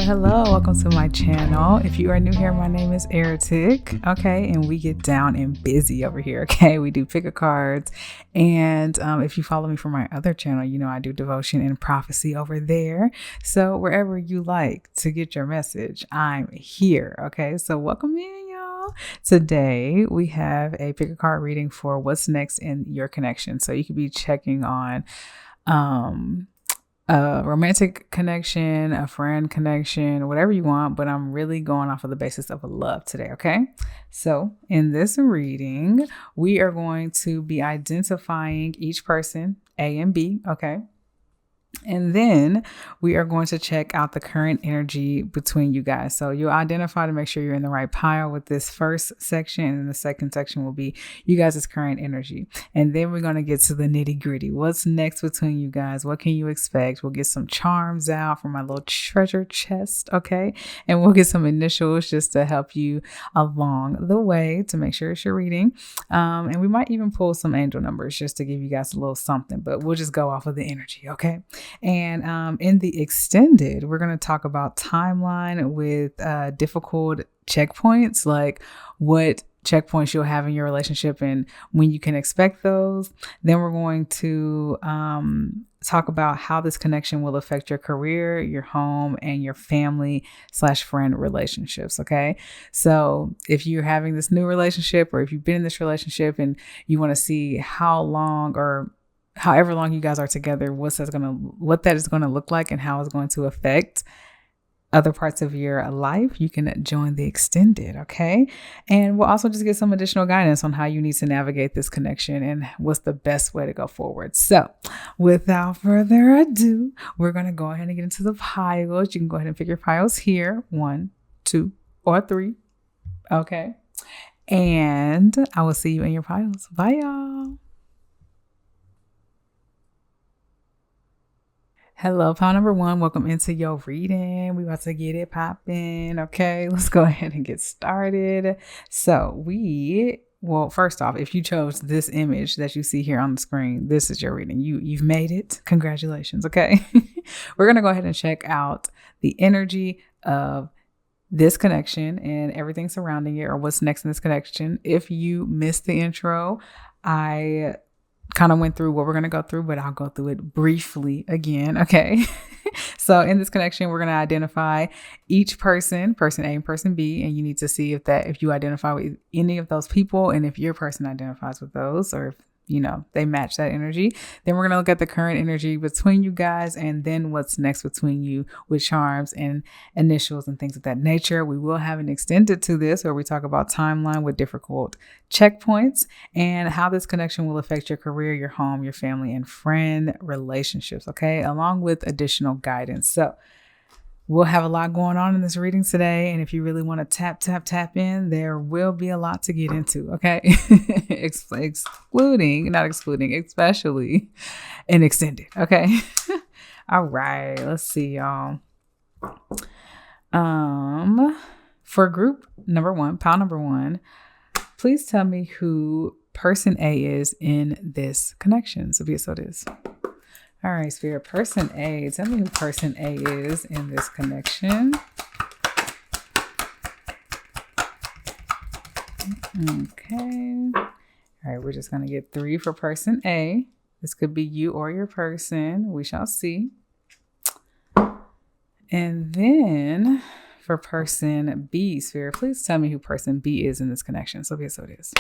Hello. Welcome to my channel. If you are new here, my name is AratiK. Okay, and we get down and busy over here. Okay, we do pick a cards, and if you follow me from my other channel, you know I do devotion and prophecy over there. So wherever you like to get your message, I'm here. Okay, so welcome in, y'all. Today we have a pick a card reading for what's next in your connection. So you could be checking on a romantic connection, a friend connection, whatever you want, but I'm really going off of the basis of love today, okay? So in this reading, we are going to be identifying each person, A and B, okay? And then we are going to check out the current energy between you guys. So you'll identify to make sure you're in the right pile with this first section. And the second section will be you guys' current energy. And then we're going to get to the nitty gritty. What's next between you guys? What can you expect? We'll get some charms out from my little treasure chest. Okay. And we'll get some initials just to help you along the way to make sure it's your reading. And we might even pull some angel numbers just to give you guys a little something, but we'll just go off of the energy. Okay. And in the extended, we're going to talk about timeline with difficult checkpoints, like what checkpoints you'll have in your relationship and when you can expect those. Then we're going to talk about how this connection will affect your career, your home, and your family/friend relationships. Okay. So if you're having this new relationship, or if you've been in this relationship and you want to see how long or however long you guys are together, what that is going to look like and how it's going to affect other parts of your life, you can join the extended. Okay. And we'll also just get some additional guidance on how you need to navigate this connection and what's the best way to go forward. So without further ado, we're going to go ahead and get into the piles. You can go ahead and pick your piles here, 1, 2, or 3. Okay. And I will see you in your piles. Bye, y'all. Hello, pile number 1. Welcome into your reading. We about to get it popping. Okay, let's go ahead and get started. So first off, if you chose this image that you see here on the screen, this is your reading. You've made it. Congratulations. Okay, we're gonna go ahead and check out the energy of this connection and everything surrounding it, or what's next in this connection. If you missed the intro, I kind of went through what we're going to go through, but I'll go through it briefly again. Okay. So in this connection, we're going to identify each person A and person B, and you need to see if you identify with any of those people, and if your person identifies with those, or if they match that energy. Then we're going to look at the current energy between you guys, and then what's next between you with charms and initials and things of that nature. We will have an extended to this where we talk about timeline with difficult checkpoints and how this connection will affect your career, your home, your family, and friend relationships. Okay. Along with additional guidance. So we'll have a lot going on in this reading today. And if you really want to tap in, there will be a lot to get into. Okay. Especially an extended. Okay. All right. Let's see, y'all. For group number 1, pile number 1, please tell me who person A is in this connection. So be it so it is. All right, Spirit, person A. Tell me who person A is in this connection. Okay. All right, we're just going to get 3 for person A. This could be you or your person. We shall see. And then for person B, Spirit, please tell me who person B is in this connection. So be it so it is.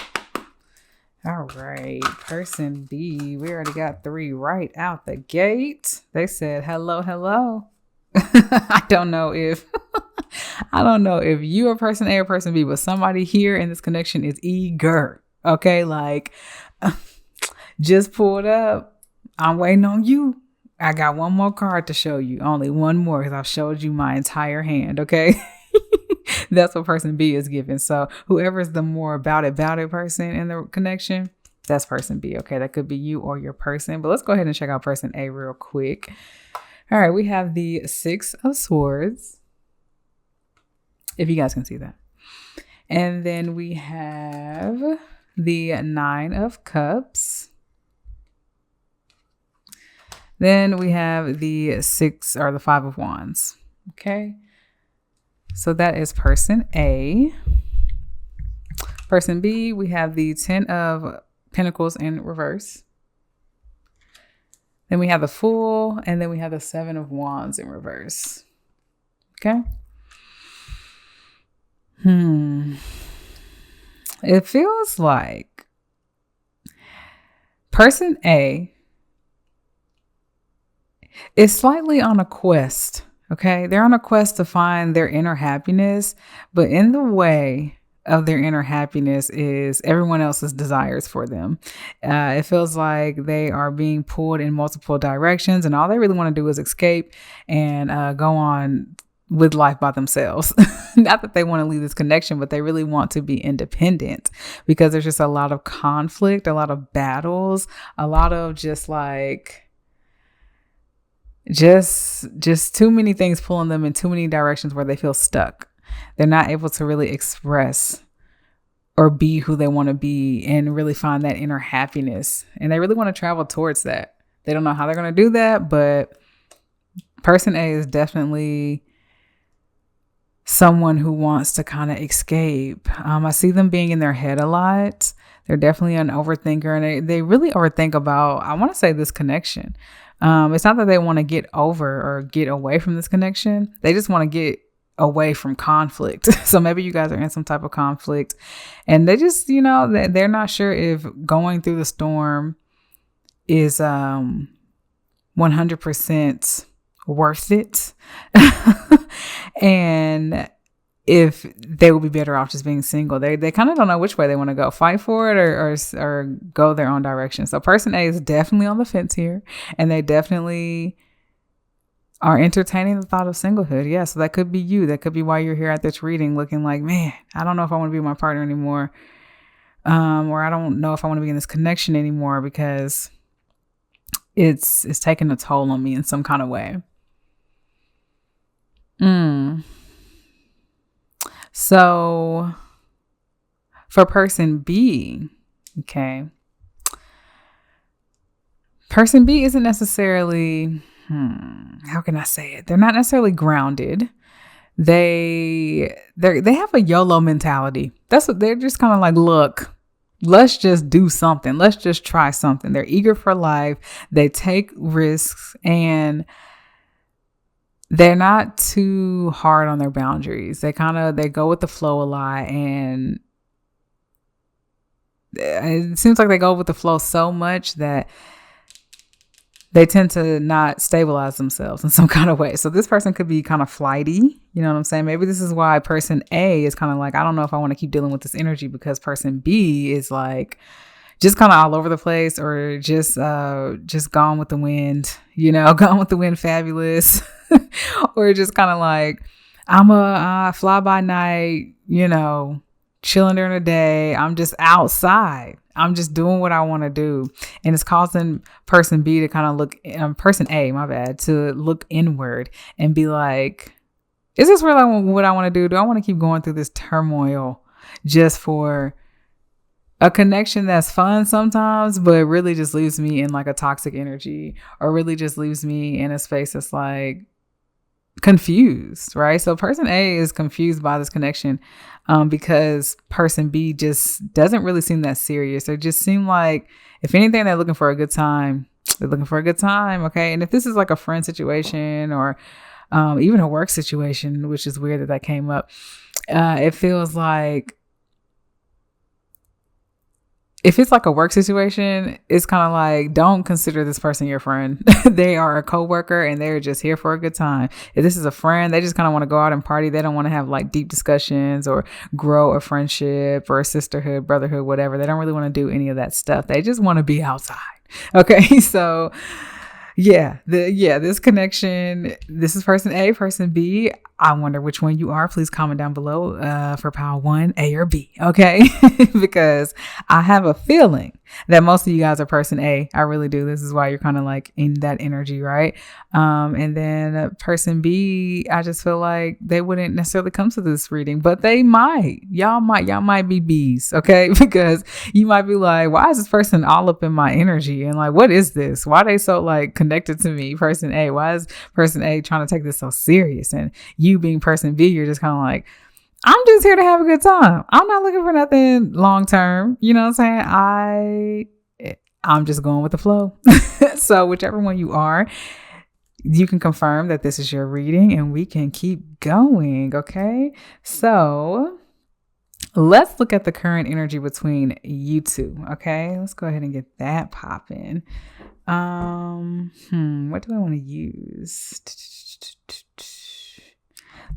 All right, person B, we already got 3 right out the gate. They said, hello. I don't know if you are person A or person B, but somebody here in this connection is eager. Okay, like just pulled up. I'm waiting on you. I got one more card to show you. Only one more, because I've showed you my entire hand. Okay. That's what person B is giving. So whoever's the more about it person in the connection, that's person B. Okay. That could be you or your person, but let's go ahead and check out person A real quick. All right. We have the 6 of Swords, if you guys can see that. And then we have the 9 of Cups. Then we have the 6 or the 5 of Wands. Okay. So that is person A. Person B, we have the 10 of Pentacles in reverse. Then we have the Fool, and then we have the 7 of Wands in reverse. Okay. It feels like person A is slightly on a quest. Okay. They're on a quest to find their inner happiness, but in the way of their inner happiness is everyone else's desires for them. It feels like they are being pulled in multiple directions, and all they really want to do is escape and go on with life by themselves. Not that they want to leave this connection, but they really want to be independent, because there's just a lot of conflict, a lot of battles, a lot of just too many things pulling them in too many directions where they feel stuck. They're not able to really express or be who they want to be and really find that inner happiness. And they really want to travel towards that. They don't know how they're going to do that, but person A is definitely someone who wants to kind of escape. I see them being in their head a lot. They're definitely an overthinker, and they really overthink about, I want to say, this connection. It's not that they want to get over or get away from this connection. They just want to get away from conflict. So maybe you guys are in some type of conflict, and they just, they're not sure if going through the storm is 100% worth it. And if they will be better off just being single. They kind of don't know which way they want to go, fight for it or go their own direction. So person A is definitely on the fence here, and they definitely are entertaining the thought of singlehood. Yeah, so that could be you. That could be why you're here at this reading looking like, man, I don't know if I want to be with my partner anymore. Or I don't know if I want to be in this connection anymore because it's taking a toll on me in some kind of way. So for person B, okay, person B isn't necessarily, how can I say it? They're not necessarily grounded. They have a YOLO mentality. That's what they're just kind of like, look, let's just do something. Let's just try something. They're eager for life. They take risks, and they're not too hard on their boundaries. They go with the flow a lot, and it seems like they go with the flow so much that they tend to not stabilize themselves in some kind of way. So this person could be kind of flighty. You know what I'm saying? Maybe this is why person A is kind of like, I don't know if I want to keep dealing with this energy, because person B is like just kind of all over the place, or just gone with the wind, gone with the wind, fabulous. Or just kind of like, I'm a fly by night, chilling during the day. I'm just outside. I'm just doing what I want to do. And it's causing person B to kind of look, person A, my bad, to look inward and be like, is this really what I want to do? Do I want to keep going through this turmoil just for a connection that's fun sometimes, but really just leaves me in like a toxic energy, or really just leaves me in a space that's like confused, right? So person A is confused by this connection because person B just doesn't really seem that serious. They just seem like, if anything, they're looking for a good time. They're looking for a good time, okay? And if this is like a friend situation, or even a work situation, which is weird that came up, it feels like, if it's like a work situation, it's kind of like, don't consider this person your friend. They are a coworker, and they're just here for a good time. If this is a friend, they just kind of want to go out and party. They don't want to have like deep discussions or grow a friendship or a sisterhood, brotherhood, whatever. They don't really want to do any of that stuff. They just want to be outside. Okay. So this connection, this is person A, person B. I wonder which one you are. Please comment down below for pile 1, A or B. Okay. Because I have a feeling that most of you guys are person A. I really do. This is why you're kind of like in that energy, right? And then person B, I just feel like they wouldn't necessarily come to this reading, but they might. Y'all might be B's, okay? Because you might be like, why is this person all up in my energy? And like, what is this? Why are they so like connected to me? Person A, why is person A trying to take this so serious? And you being person B, you're just kind of like, I'm just here to have a good time. I'm not looking for nothing long term. You know what I'm saying? I'm just going with the flow. So whichever one you are, you can confirm that this is your reading and we can keep going. Okay. So let's look at the current energy between you two. Okay. Let's go ahead and get that popping. What do I want to use?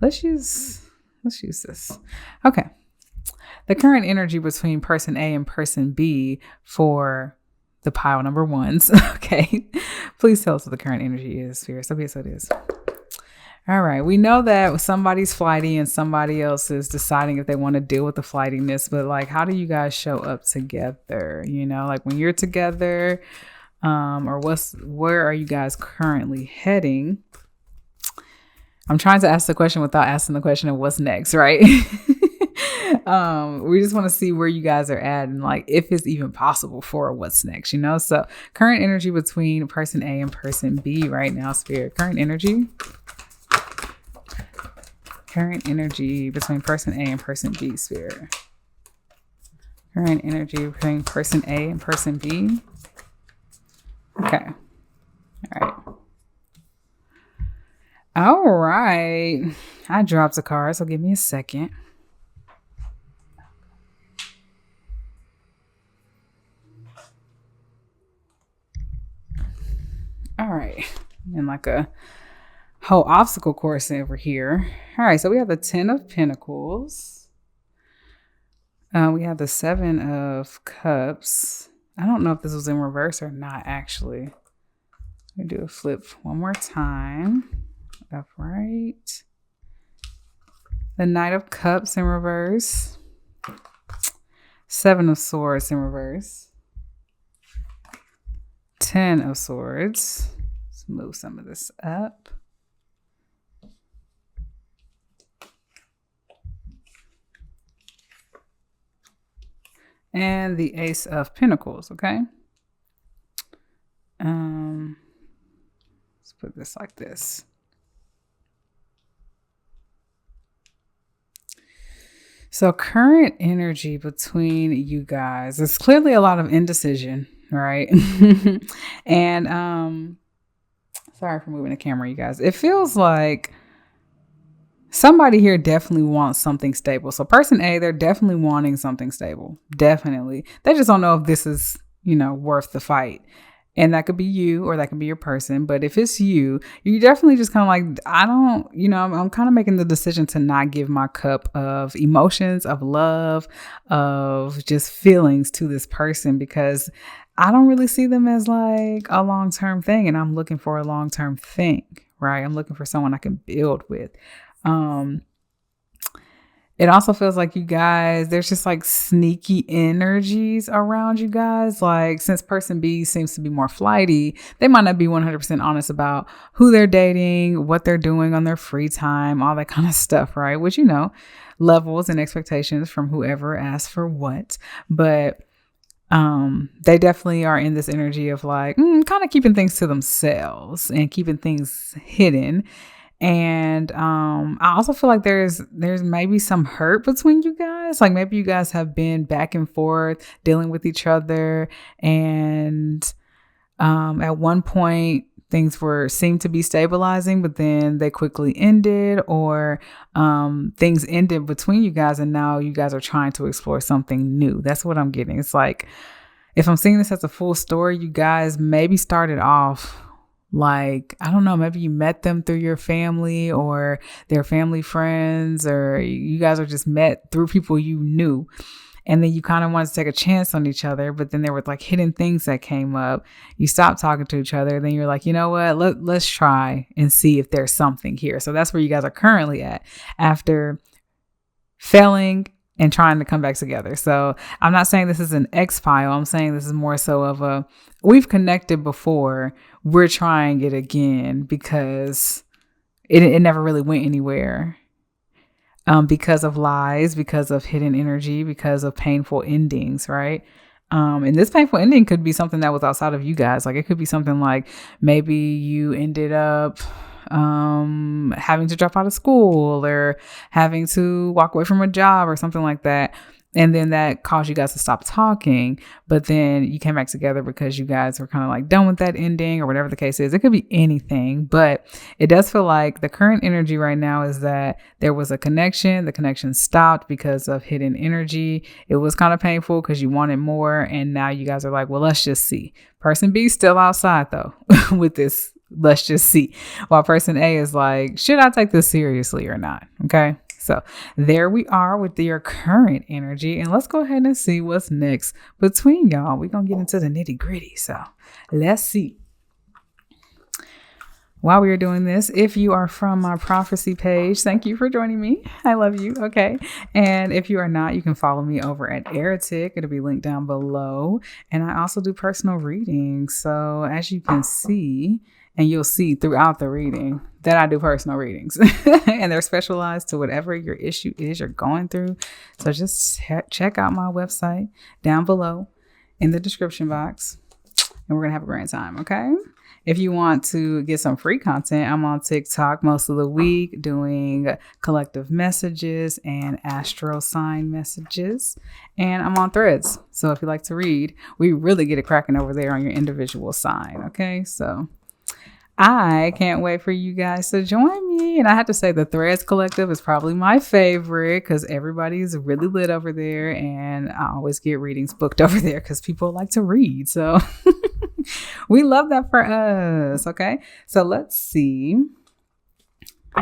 Let's use this. Okay. The current energy between person A and person B for the pile number ones. Okay. Please tell us what the current energy is, Spirit. So yes, it is. All right. We know that somebody's flighty and somebody else is deciding if they want to deal with the flightiness, but like, how do you guys show up together? You know, like when you're together, or where are you guys currently heading? I'm trying to ask the question without asking the question of what's next, right? We just want to see where you guys are at and like if it's even possible for what's next, you know? So current energy between person A and person B right now, Spirit. Current energy between person A and person B, Spirit. Current energy between person A and person B. Okay. All right. I dropped a card, so give me a second. All right. And like a whole obstacle course over here. All right. So we have the 10 of Pentacles. We have the 7 of Cups. I don't know if this was in reverse or not, actually. Let me do a flip one more time. Upright. The Knight of Cups in reverse. 7 of Swords in reverse. 10 of Swords. Let's move some of this up. And the Ace of Pentacles, okay? Let's put this like this. So current energy between you guys, there's clearly a lot of indecision, right? And sorry for moving the camera, you guys. It feels like somebody here definitely wants something stable. So person A, they're definitely wanting something stable. Definitely. They just don't know if this is, you know, worth the fight. And that could be you or that could be your person. But if it's you, you definitely just kind of like, I'm kind of making the decision to not give my cup of emotions, of love, of just feelings to this person because I don't really see them as like a long-term thing. And I'm looking for a long-term thing, right? I'm looking for someone I can build with. It also feels like you guys, there's just like sneaky energies around you guys. Like since person B seems to be more flighty, they might not be 100% honest about who they're dating, what they're doing on their free time, all that kind of stuff, right? Which, you know, levels and expectations from whoever asks for what. But they definitely are in this energy of like kind of keeping things to themselves and keeping things hidden. And I also feel like there's maybe some hurt between you guys. Like maybe you guys have been back and forth dealing with each other. And at one point things seemed to be stabilizing, but then they quickly ended, or things ended between you guys and now you guys are trying to explore something new. That's what I'm getting. It's like, if I'm seeing this as a full story, you guys maybe started off like, I don't know, maybe you met them through your family or their family friends, or you guys are just met through people you knew. And then you kind of wanted to take a chance on each other, but then there were like hidden things that came up. You stopped talking to each other. Then you're like, you know what, let's try and see if there's something here. So that's where you guys are currently at after failing and trying to come back together. So I'm not saying this is an X file. I'm saying this is more so of a, we've connected before. We're trying it again because it never really went anywhere. Because of lies, because of hidden energy, because of painful endings, right? And this painful ending could be something that was outside of you guys. Like it could be something like maybe you ended up having to drop out of school or having to walk away from a job or something like that. And then that caused you guys to stop talking. But then you came back together because you guys were kind of like done with that ending or whatever the case is. It could be anything, but it does feel like the current energy right now is that there was a connection. The connection stopped because of hidden energy. It was kind of painful because you wanted more. And now you guys are like, well, let's just see. Person B still outside though with this. Let's just see. While person A is like, should I take this seriously or not? Okay. So there we are with your current energy. And let's go ahead and see what's next between y'all. We're going to get into the nitty gritty. So let's see. While we are doing this, if you are from my prophecy page, thank you for joining me. I love you. Okay. And if you are not, you can follow me over at AratiK. It'll be linked down below. And I also do personal readings. So as you can see, and you'll see throughout the reading that I do personal readings and they're specialized to whatever your issue is you're going through. So just check out my website down below in the description box and we're going to have a great time. Okay. If you want to get some free content, I'm on TikTok most of the week doing collective messages and astro sign messages. And I'm on Threads. So if you like to read, we really get it cracking over there on your individual sign. Okay. So I can't wait for you guys to join me. And I have to say the Threads Collective is probably my favorite because everybody's really lit over there. And I always get readings booked over there because people like to read. So we love that for us. Okay. So let's see.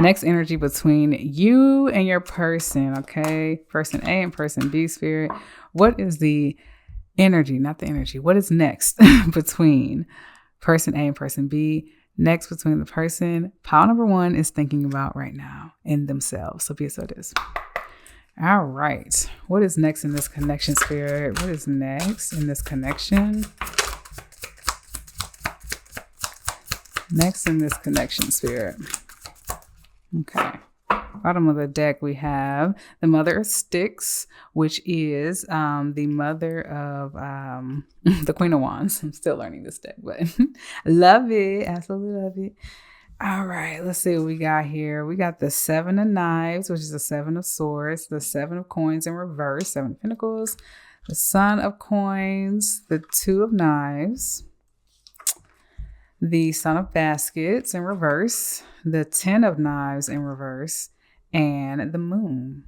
Next energy between you and your person. Okay. Person A and person B spirit. What is the energy? Not the energy. What is next between person A and person B? Next between the person pile number 1 is thinking about right now in themselves. So be it so it is. All right. What is next in this connection, spirit? What is next in this connection? Next in this connection, spirit. Okay. Bottom of the deck, we have the Mother of Sticks, which is the mother of the Queen of Wands. I'm still learning this deck, but love it. Absolutely love it. All right, let's see what we got here. We got the 7 of Knives, which is the 7 of Swords, the 7 of Coins in reverse, 7 of Pentacles, the Son of Coins, the 2 of Knives, the Son of Baskets in reverse, the 10 of Knives in reverse, and the Moon.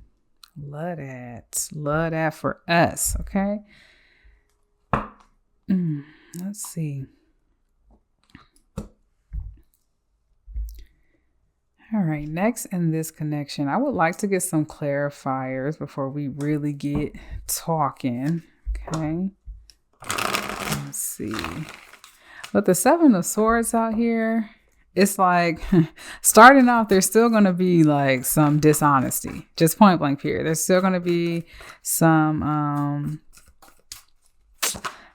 Love that. Love that for us. Okay. Let's see. All right. Next in this connection, I would like to get some clarifiers before we really get talking. Okay. Let's see. But the 7 of Swords out here, it's like starting off, there's still going to be like some dishonesty, just point blank period. There's still going to be some,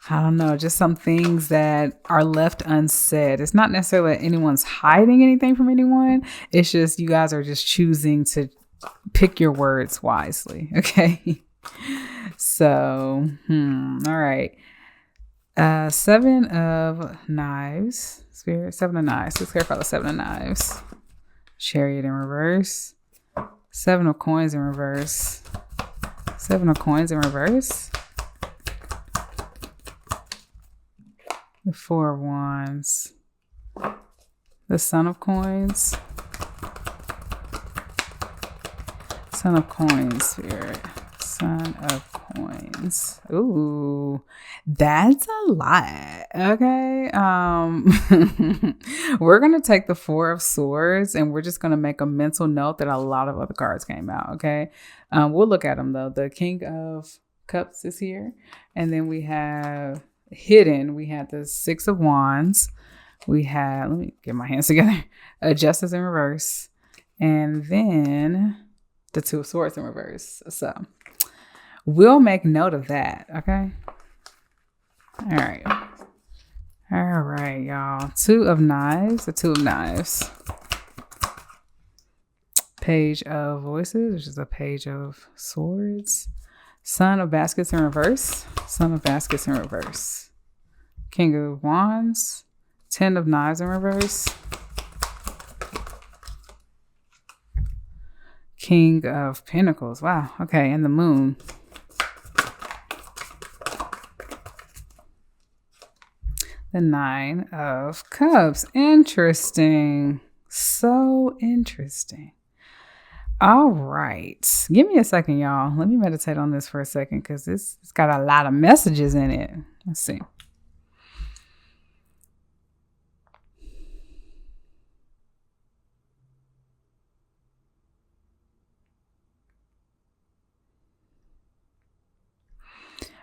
I don't know, just some things that are left unsaid. It's not necessarily that anyone's hiding anything from anyone. It's just you guys are just choosing to pick your words wisely. Okay. So, all right. 7 of Knives. Spirit, 7 of Knives. Let's clarify the 7 of Knives. Chariot in reverse. 7 of Coins in reverse. 7 of Coins in reverse. The 4 of Wands. The Son of Coins. Son of Coins, Spirit. Son of Coins. Ooh, that's a lot. Okay. We're going to take the 4 of Swords and we're just going to make a mental note that a lot of other cards came out. Okay. We'll look at them though. The King of Cups is here. And then we have hidden. We had the 6 of Wands. We had, let me get my hands together. Justice in reverse. And then the 2 of Swords in reverse. So We'll make note of that. Okay. All right. All right, y'all. Two of Knives. The Two of Knives. Page of Voices, which is a Page of Swords. Son of Baskets in reverse. Son of Baskets in reverse. King of Wands. 10 of Knives in reverse. King of Pentacles. Wow. Okay. And the Moon. The Nine of Cups. Interesting. So interesting. All right. Give me a second, y'all. Let me meditate on this for a second because it's got a lot of messages in it. Let's see.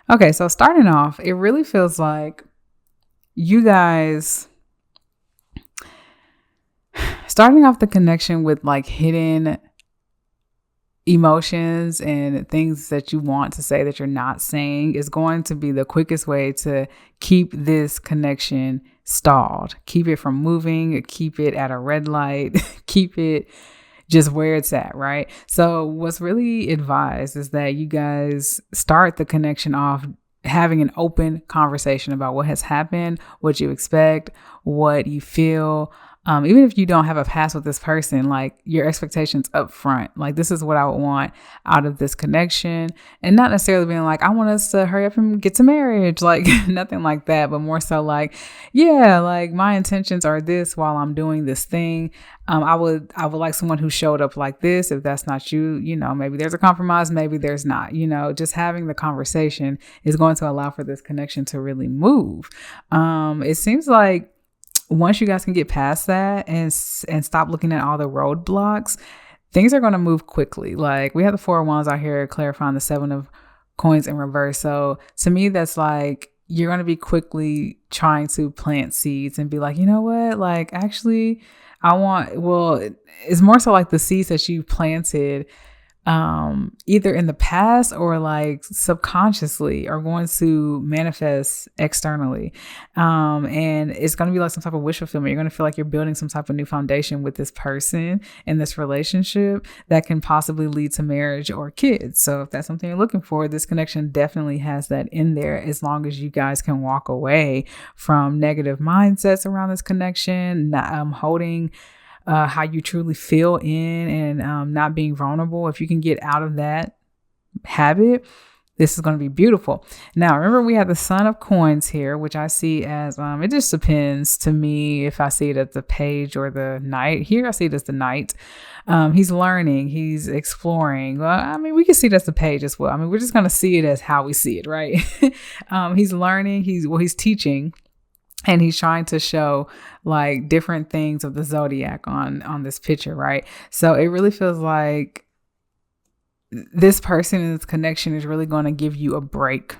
Okay, so starting off, it really feels like you guys starting off the connection with like hidden emotions and things that you want to say that you're not saying is going to be the quickest way to keep this connection stalled. Keep it from moving, keep it at a red light, keep it just where it's at, right? So what's really advised is that you guys start the connection off having an open conversation about what has happened, what you expect, what you feel. Even if you don't have a past with this person, like your expectations up front, like this is what I would want out of this connection, and not necessarily being like, I want us to hurry up and get to marriage, like nothing like that, but more so like, yeah, like my intentions are this while I'm doing this thing. I would like someone who showed up like this. If that's not you, maybe there's a compromise, maybe there's not, just having the conversation is going to allow for this connection to really move. It seems like once you guys can get past that and stop looking at all the roadblocks, things are going to move quickly. Like we have the Four of Wands out here clarifying the Seven of Coins in reverse. So to me, that's like you're going to be quickly trying to plant seeds and be like, you know what? Like actually, it's more so like the seeds that you planted either in the past or like subconsciously are going to manifest externally. And it's going to be like some type of wish fulfillment. You're going to feel like you're building some type of new foundation with this person in this relationship that can possibly lead to marriage or kids. So if that's something you're looking for, this connection definitely has that in there, as long as you guys can walk away from negative mindsets around this connection, holding how you truly feel in and not being vulnerable. If you can get out of that habit, this is going to be beautiful. Now, remember, we have the Son of Coins here, which I see as, it just depends to me if I see it as the Page or the Knight. Here, I see it as the Knight. He's learning, he's exploring. Well, I mean, we can see it as the Page as well. I mean, we're just going to see it as how we see it, right? He's learning, he's teaching. And he's trying to show like different things of the zodiac on this picture, right? So it really feels like this person in this connection is really going to give you a break,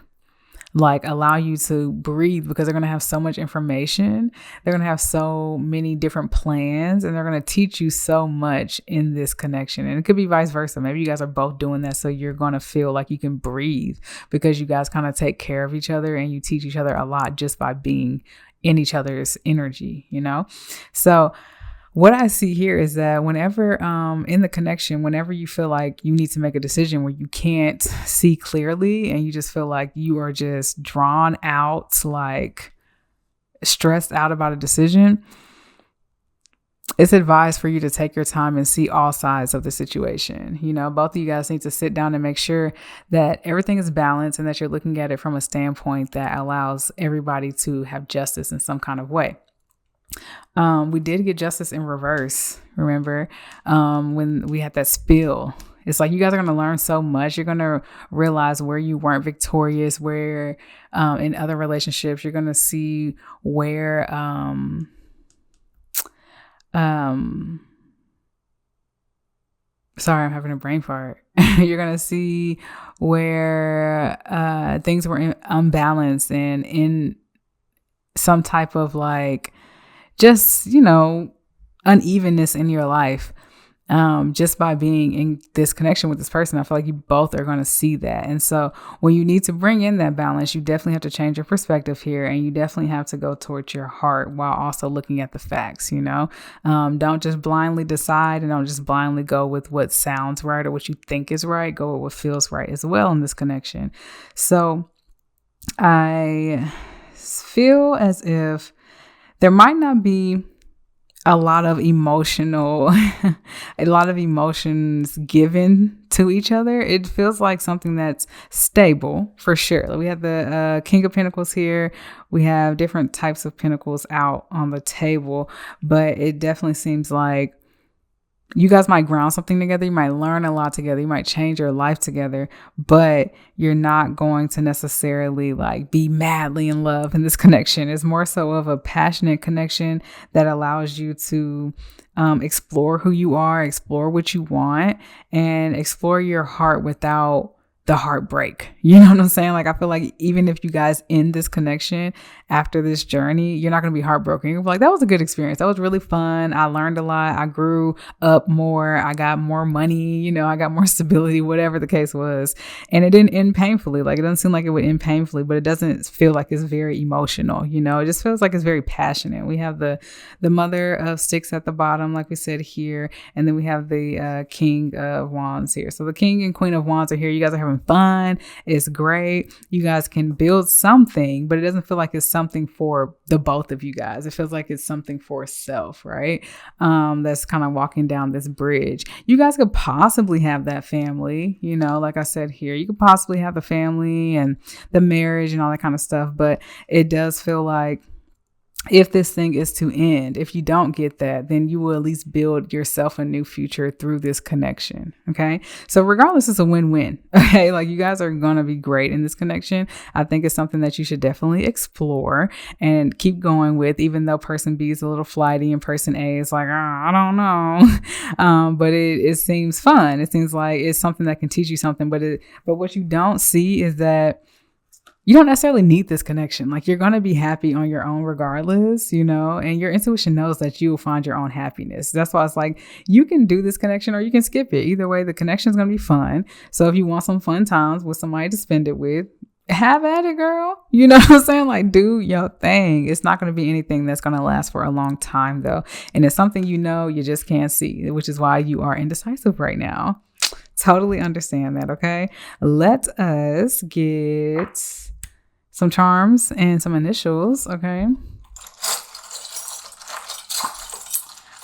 like allow you to breathe, because they're going to have so much information. They're going to have so many different plans, and they're going to teach you so much in this connection. And it could be vice versa. Maybe you guys are both doing that. So you're going to feel like you can breathe because you guys kind of take care of each other and you teach each other a lot just by being in each other's energy, So what I see here is that whenever in the connection, whenever you feel like you need to make a decision where you can't see clearly and you just feel like you are just drawn out, like stressed out about a decision, it's advised for you to take your time and see all sides of the situation. Both of you guys need to sit down and make sure that everything is balanced and that you're looking at it from a standpoint that allows everybody to have justice in some kind of way. We did get justice in reverse. Remember, when we had that spill, it's like you guys are going to learn so much. You're going to realize where you weren't victorious, where in other relationships, you're going to see where, sorry, I'm having a brain fart. You're going to see where things were unbalanced and in some type of like, just, unevenness in your life. just by being in this connection with this person. I feel like you both are going to see that. And so when you need to bring in that balance, you definitely have to change your perspective here, and you definitely have to go towards your heart while also looking at the facts. Don't just blindly decide, and don't just blindly go with what sounds right or what you think is right. Go with what feels right as well in this connection. So I feel as if there might not be a lot of emotions given to each other. It feels like something that's stable for sure. We have the King of Pentacles here. We have different types of pentacles out on the table, but it definitely seems like you guys might ground something together. You might learn a lot together. You might change your life together, but you're not going to necessarily like be madly in love in this connection. It's more so of a passionate connection that allows you to explore who you are, explore what you want, and explore your heart without the heartbreak. You know what I'm saying? Like, I feel like even if you guys end this connection after this journey, you're not going to be heartbroken. You're like, that was a good experience. That was really fun. I learned a lot. I grew up more. I got more money. I got more stability, whatever the case was. And it didn't end painfully. Like, it doesn't seem like it would end painfully, but it doesn't feel like it's very emotional. It just feels like it's very passionate. We have the Mother of Sticks at the bottom, like we said here. And then we have the King of Wands here. So the King and Queen of Wands are here. You guys are having fun. It's great. You guys can build something, but it doesn't feel like it's something for the both of you guys. It feels like it's something for self, right? That's kind of walking down this bridge. You guys could possibly have that family, like I said here, you could possibly have the family and the marriage and all that kind of stuff, but it does feel like if this thing is to end, if you don't get that, then you will at least build yourself a new future through this connection. Okay. So regardless, it's a win-win. Okay. Like, you guys are going to be great in this connection. I think it's something that you should definitely explore and keep going with, even though person B is a little flighty and person A is like, I don't know. But it seems fun. It seems like it's something that can teach you something, but what you don't see is that you don't necessarily need this connection. Like, you're going to be happy on your own regardless, and your intuition knows that you will find your own happiness. That's why it's like, you can do this connection or you can skip it. Either way, the connection is going to be fun. So if you want some fun times with somebody to spend it with, have at it, girl. You know what I'm saying? Like, do your thing. It's not going to be anything that's going to last for a long time though. And it's something you just can't see, which is why you are indecisive right now. Totally understand that, okay? Let us get some charms and some initials, okay?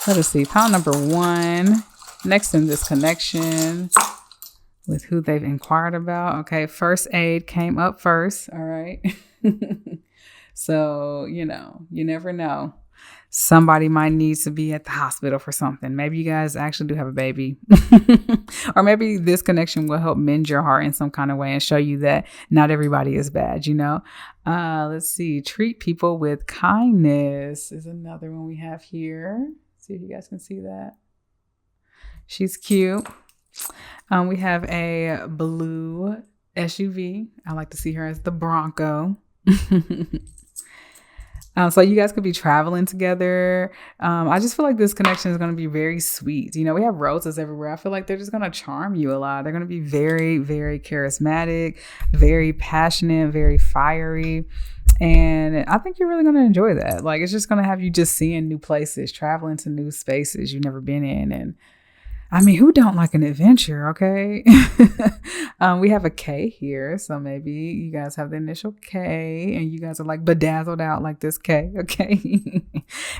Let us see. Pile number 1. Next in this connection with who they've inquired about. Okay, first aid came up first. All right. So, you never know. Somebody might need to be at the hospital for something. Maybe you guys actually do have a baby. Or maybe this connection will help mend your heart in some kind of way and show you that not everybody is bad, Let's see. Treat people with kindness is another one we have here. See if you guys can see that. She's cute. We have a blue SUV. I like to see her as the Bronco. So you guys could be traveling together. I just feel like this connection is going to be very sweet. We have roses everywhere. I feel like they're just going to charm you a lot. They're going to be very, very charismatic, very passionate, very fiery. And I think you're really going to enjoy that. Like, it's just going to have you just seeing new places, traveling to new spaces you've never been in. And I mean, who don't like an adventure, okay? We have a K here, so maybe you guys have the initial K and you guys are like bedazzled out like this K, okay?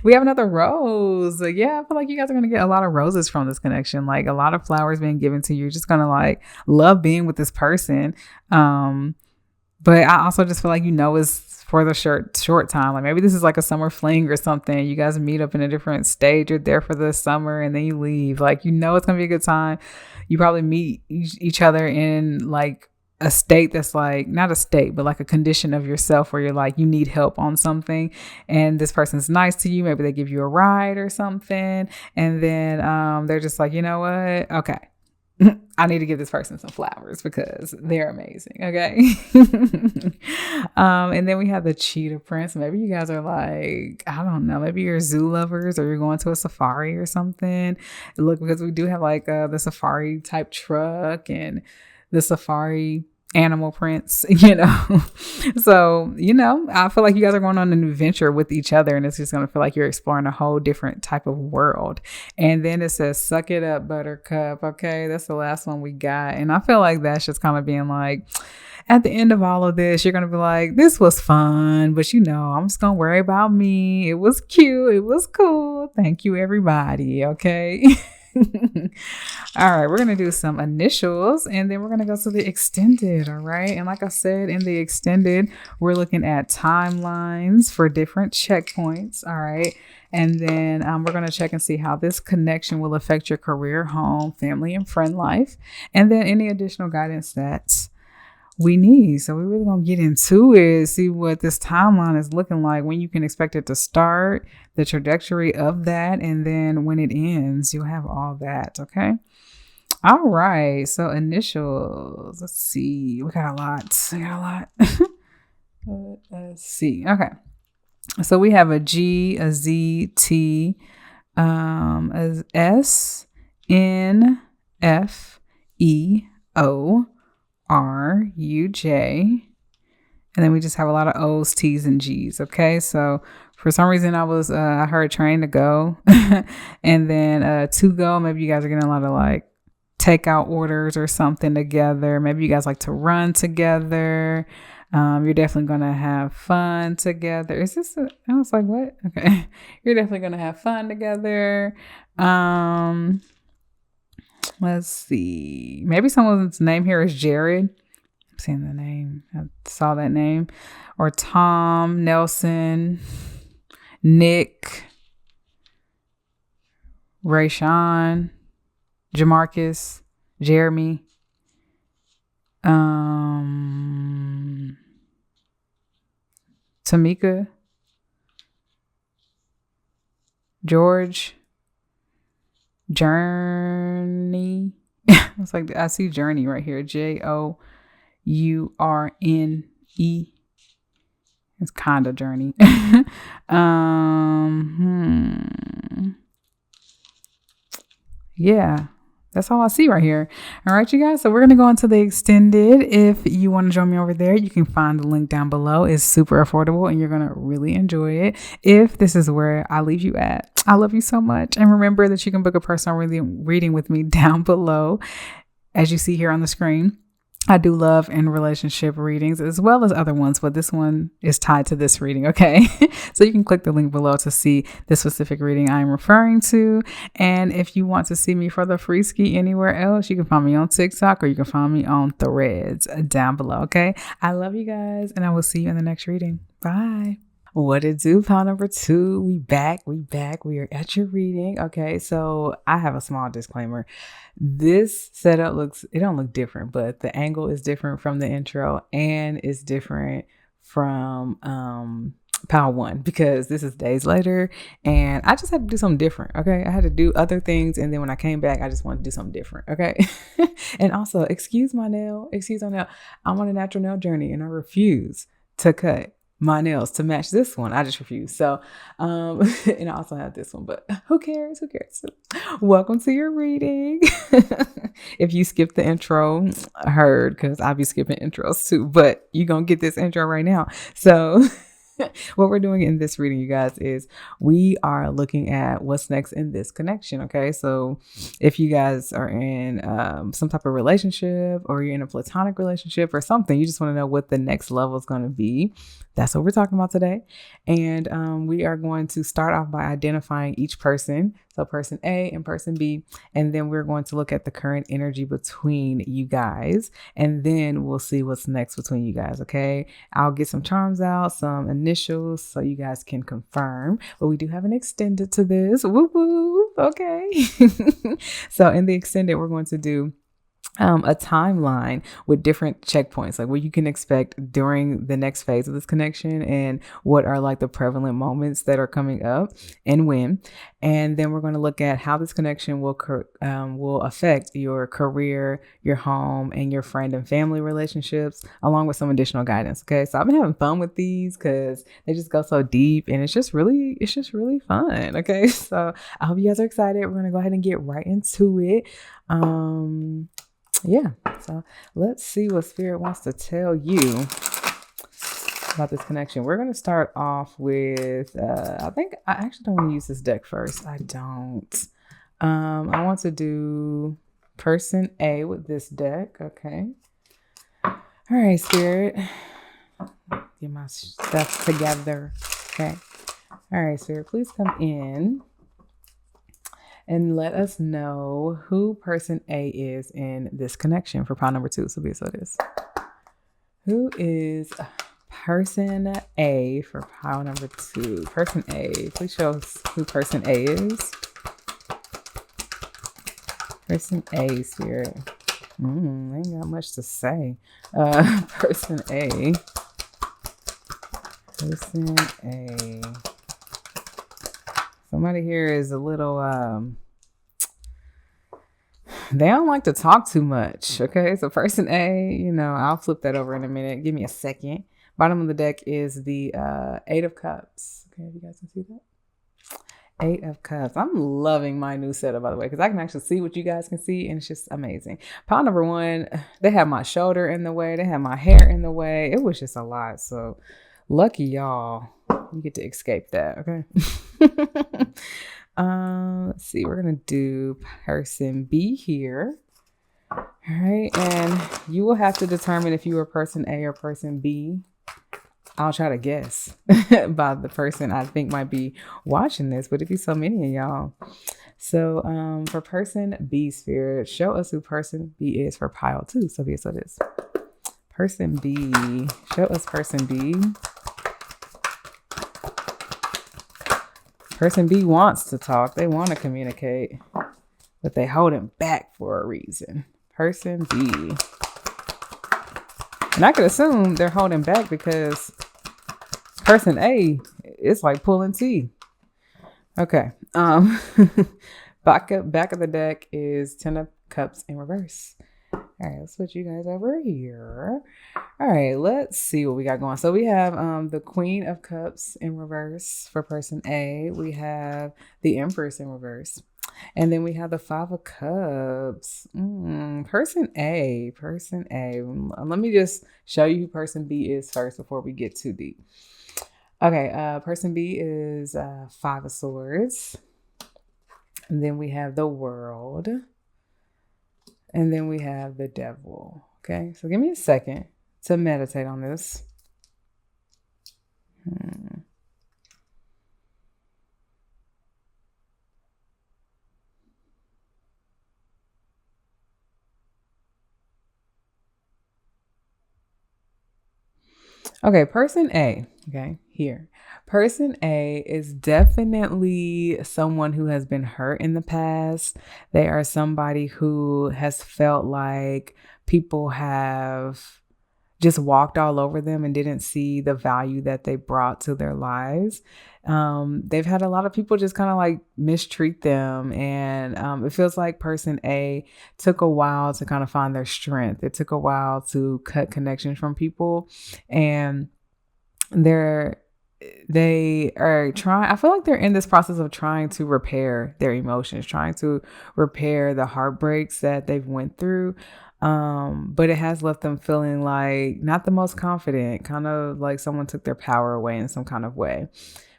We have another rose. Yeah, I feel like you guys are going to get a lot of roses from this connection, like a lot of flowers being given to you. You're just going to like love being with this person. But I also just feel like it's for the short time. Like, maybe this is like a summer fling or something. You guys meet up in a different stage. You're there for the summer and then you leave. Like, it's gonna be a good time. You probably meet each other in like a state that's like, not a state, but like a condition of yourself where you're like, you need help on something, and this person's nice to you. Maybe they give you a ride or something, and then they're just like, you know what? Okay. I need to give this person some flowers because they're amazing. Okay. And then we have the cheetah prince. Maybe you guys are like, I don't know, maybe you're zoo lovers or you're going to a safari or something. Look, because we do have like the safari type truck and the safari animal prints, So, I feel like you guys are going on an adventure with each other, and it's just going to feel like you're exploring a whole different type of world. And then it says, suck it up, buttercup. Okay, that's the last one we got. And I feel like that's just kind of being like, at the end of all of this, you're going to be like, this was fun, but I'm just going to worry about me. It was cute. It was cool. Thank you, everybody. Okay. All right, we're going to do some initials and then we're going to go to the extended. All right. And like I said, in the extended, we're looking at timelines for different checkpoints. All right. And then we're going to check and see how this connection will affect your career, home, family, and friend life. And then any additional guidance that we need. So we're really going to get into it, see what this timeline is looking like, when you can expect it to start, the trajectory of that, and then when it ends, you'll have all that. Okay. All right. So initials, let's see. We got a lot. Let's see. Okay. So we have a G, a Z, T, a S, N, F, E, O, R, U, J, and then we just have a lot of O's, T's, and G's. Okay, so for some reason I heard train to go, and then to go. Maybe you guys are getting a lot of like takeout orders or something together. Maybe you guys like to run together. You're definitely gonna have fun together. I was like, what? Okay, you're definitely gonna have fun together. Let's see. Maybe someone's name here is Jared. I'm seeing the name. I saw that name. Or Tom, Nelson, Nick, Rayshawn, Jamarcus, Jeremy. Tamika, George, Journey. It's like I see Journey right here. Journe. It's kind of Journey. Yeah. That's all I see right here. All right, you guys. So we're going to go into the extended. If you want to join me over there, you can find the link down below. It's super affordable and you're going to really enjoy it. If this is where I leave you at, I love you so much. And remember that you can book a personal reading with me down below, as you see here on the screen. I do love and relationship readings as well as other ones, but this one is tied to this reading. Okay. So you can click the link below to see the specific reading I'm referring to. And if you want to see me for the free ski anywhere else, you can find me on TikTok or you can find me on Threads down below. Okay. I love you guys and I will see you in the next reading. Bye. What it do, pile number 2? We back. We are at your reading. Okay, so I have a small disclaimer. This setup it don't look different, but the angle is different from the intro and it's different from pile 1 because this is days later and I just had to do something different. Okay, I had to do other things and then when I came back, I just wanted to do something different. Okay, and also excuse my nail. I'm on a natural nail journey and I refuse to cut my nails to match this one. I just refuse. So, and I also have this one, but who cares? Welcome to your reading. If you skip the intro, I heard, because I'll be skipping intros too, but you're going to get this intro right now. So what we're doing in this reading, you guys, is we are looking at what's next in this connection. Okay. So if you guys are in some type of relationship or you're in a platonic relationship or something, you just want to know what the next level is going to be. That's what we're talking about today. And we are going to start off by identifying each person. So person A and person B. And then we're going to look at the current energy between you guys. And then we'll see what's next between you guys. Okay. I'll get some charms out, some initials so you guys can confirm. But we do have an extended to this. Woo woo. Okay. So in the extended, we're going to do a timeline with different checkpoints, like what you can expect during the next phase of this connection and what are like the prevalent moments that are coming up and when. And then we're going to look at how this connection will affect your career, your home, and your friend and family relationships, along with some additional guidance. Okay, so I've been having fun with these because they just go so deep, and it's just really fun. Okay, so I hope you guys are excited. We're going to go ahead and get right into it. Yeah, so let's see what Spirit wants to tell you about this connection. We're going to start off with, I think I actually don't want to use this deck first. I don't. I want to do person A with this deck. Okay. All right, Spirit. Get my stuff together. Okay. All right, Spirit, please come in and let us know who person A is in this connection for pile number 2. So be so this. Who is person A for pile number 2? Person A. Please show us who person A is. Person A, Spirit. I ain't got much to say. Person A. Person A. Somebody here is a little, they don't like to talk too much. Okay, so person A, I'll flip that over in a minute. Give me a second. Bottom of the deck is the 8 of Cups. Okay, you guys can see that? 8 of Cups. I'm loving my new setup, by the way, because I can actually see what you guys can see, and it's just amazing. Pile number 1, they have my shoulder in the way. They have my hair in the way. It was just a lot. So lucky y'all. You get to escape that, okay? Let's see. We're going to do person B here. All right. And you will have to determine if you are person A or person B. I'll try to guess by the person I think might be watching this, but it'd be so many of y'all. So for person B, Spirit, show us who person B is for pile 2. So it is. Person B. Show us person B. Person B wants to talk. They want to communicate, but they holding back for a reason. Person B. And I could assume they're holding back because person A is like pulling teeth. Okay. Back of the deck is 10 of Cups in reverse. All right, let's put you guys over here. All right, let's see what we got going. So we have the Queen of Cups in reverse for person A. We have the Empress in reverse. And then we have the 5 of Cups. Person A. Let me just show you who person B is first before we get too deep. Okay, person B is 5 of Swords. And then we have the World. And then we have the Devil. Okay, so give me a second to meditate on this. Okay, person A. Okay, here. Person A is definitely someone who has been hurt in the past. They are somebody who has felt like people have just walked all over them and didn't see the value that they brought to their lives. They've had a lot of people just kind of like mistreat them. And it feels like person A took a while to kind of find their strength. It took a while to cut connections from people. And they are trying, I feel like they're in this process of trying to repair their emotions, trying to repair the heartbreaks that they've went through. But it has left them feeling like not the most confident, kind of like someone took their power away in some kind of way.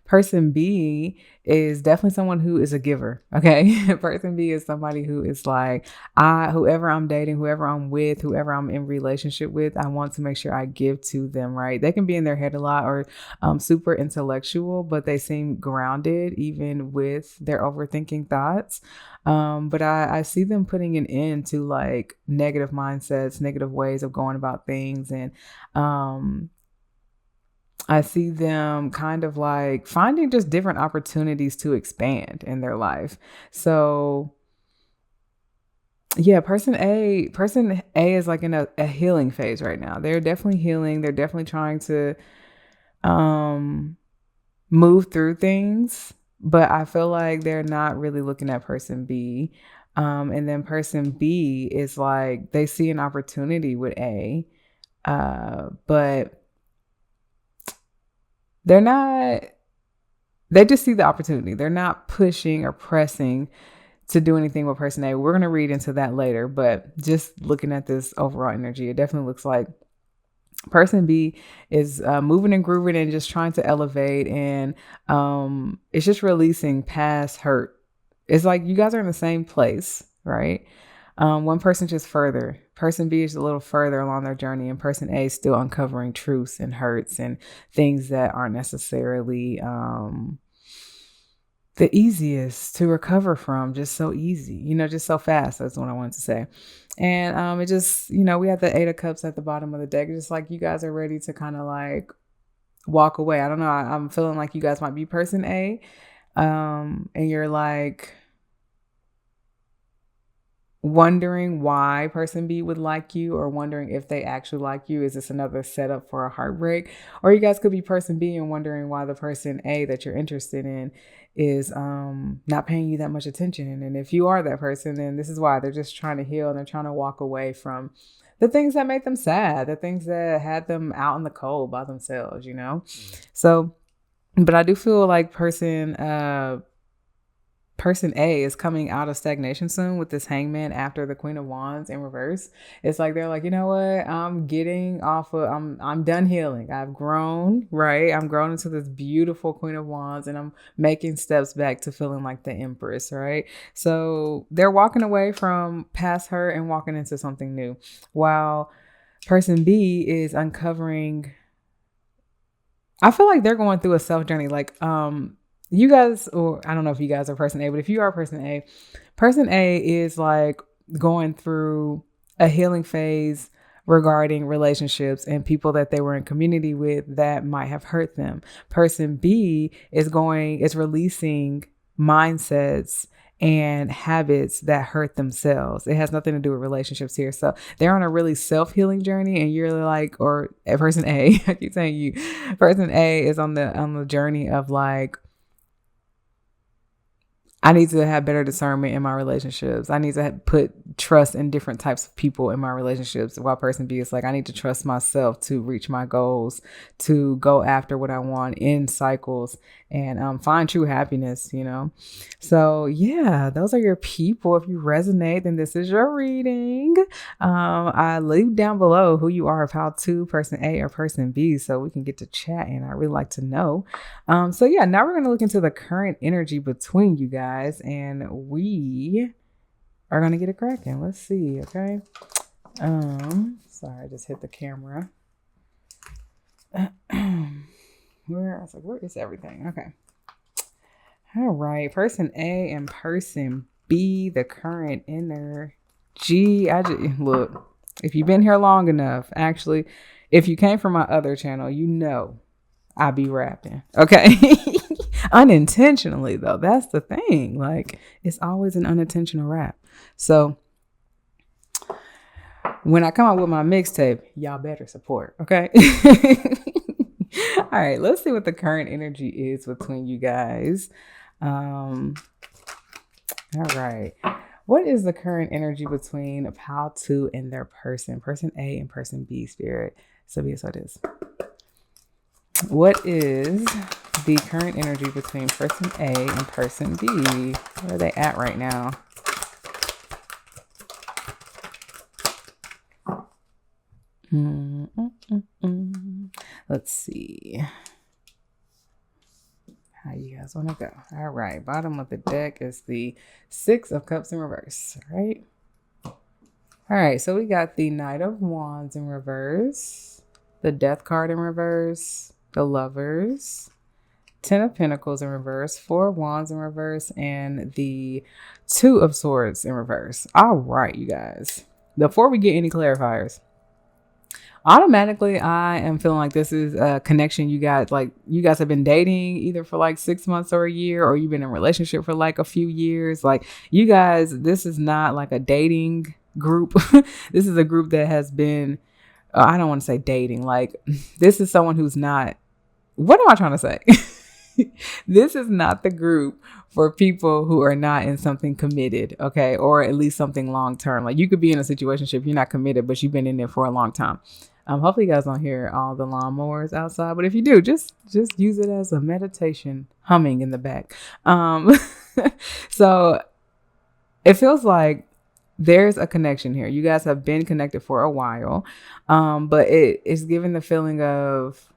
Person B is definitely someone who is a giver. Okay. Person B is somebody who is like, whoever I'm dating, whoever I'm with, whoever I'm in relationship with, I want to make sure I give to them, right? They can be in their head a lot or super intellectual, but they seem grounded even with their overthinking thoughts. But I see them putting an end to like negative mindsets, negative ways of going about things. And, I see them kind of like finding just different opportunities to expand in their life. So Yeah, person A is like in a healing phase right now. They're definitely healing. They're definitely trying to um move through things, but I feel like they're not really looking at person B. And then person B is like they see an opportunity with A, but they're not, they just see the opportunity. They're not pushing or pressing to do anything with person A. We're going to read into that later, but just looking at this overall energy, it definitely looks like person B is moving and grooving and just trying to elevate, and it's just releasing past hurt. It's like you guys are in the same place, right? One person just further. Person B is a little further along their journey, and person A is still uncovering truths and hurts and things that aren't necessarily the easiest to recover from, just so easy, just so fast. That's what I wanted to say. And it just, we have the 8 of Cups at the bottom of the deck. It's just like you guys are ready to kind of like walk away. I don't know. I'm feeling like you guys might be person A. And you're like wondering why person B would like you, or wondering if they actually like you. Is this another setup for a heartbreak? Or you guys could be person B and wondering why the person A that you're interested in is not paying you that much attention. And if you are that person, then this is why. They're just trying to heal, and they're trying to walk away from the things that made them sad, the things that had them out in the cold by themselves, So, but I do feel like person A is coming out of stagnation soon with this Hangman after the Queen of Wands in reverse. It's like they're like, you know what? I'm getting off of, I'm done healing. I've grown, right? I'm grown into this beautiful Queen of Wands, and I'm making steps back to feeling like the Empress, right? So they're walking away from past her and walking into something new, while person B is uncovering. I feel like they're going through a self journey, like you guys, or I don't know if you guys are person A, but if you are person A is like going through a healing phase regarding relationships and people that they were in community with that might have hurt them. Person B is releasing mindsets and habits that hurt themselves. It has nothing to do with relationships here. So they're on a really self-healing journey, and you're like, or person A, I keep saying you, person A is on the journey of like, I need to have better discernment in my relationships. I need to put trust in different types of people in my relationships. While person B is like, I need to trust myself to reach my goals, to go after what I want in cycles, and find true happiness, So yeah, those are your people. If you resonate, then this is your reading. I leave down below who you are, of how to person A or person B, so we can get to chat, and I really like to know. So yeah, now we're going to look into the current energy between you guys, and we are going to get it cracking. Let's see. Okay. Sorry, I just hit the camera. Where is everything? Okay. All right. Person A and person B, the current energy. Look, if you've been here long enough, actually, if you came from my other channel, I be rapping. Okay. Unintentionally though. That's the thing. Like, it's always an unintentional rap. So when I come out with my mixtape, y'all better support. Okay. All right. Let's see what the current energy is between you guys. All right. What is the current energy between how to and their person A and person B, spirit? So be it so it is. What is the current energy between person A and person B? Where are they at right now? Let's see. How you guys want to go? All right. Bottom of the deck is the 6 of Cups in reverse. All right. All right. So we got the Knight of Wands in reverse, the Death card in reverse, the Lovers, 10 of Pentacles in reverse, 4 of Wands in reverse, and the 2 of Swords in reverse. All right, you guys. Before we get any clarifiers, Automatically, I am feeling like this is a connection you guys like. You guys have been dating either for like 6 months or a year, or you've been in a relationship for like a few years. Like you guys, this is not like a dating group. This is a group that has been, I don't want to say dating. Like this is someone who's not, what am I trying to say? This is not the group for people who are not in something committed, okay? Or at least something long term. Like you could be in a situation, you're not committed, but you've been in there for a long time. Hopefully you guys don't hear all the lawnmowers outside, but if you do, just use it as a meditation humming in the back. So it feels like there's a connection here. You guys have been connected for a while, but it's giving the feeling of,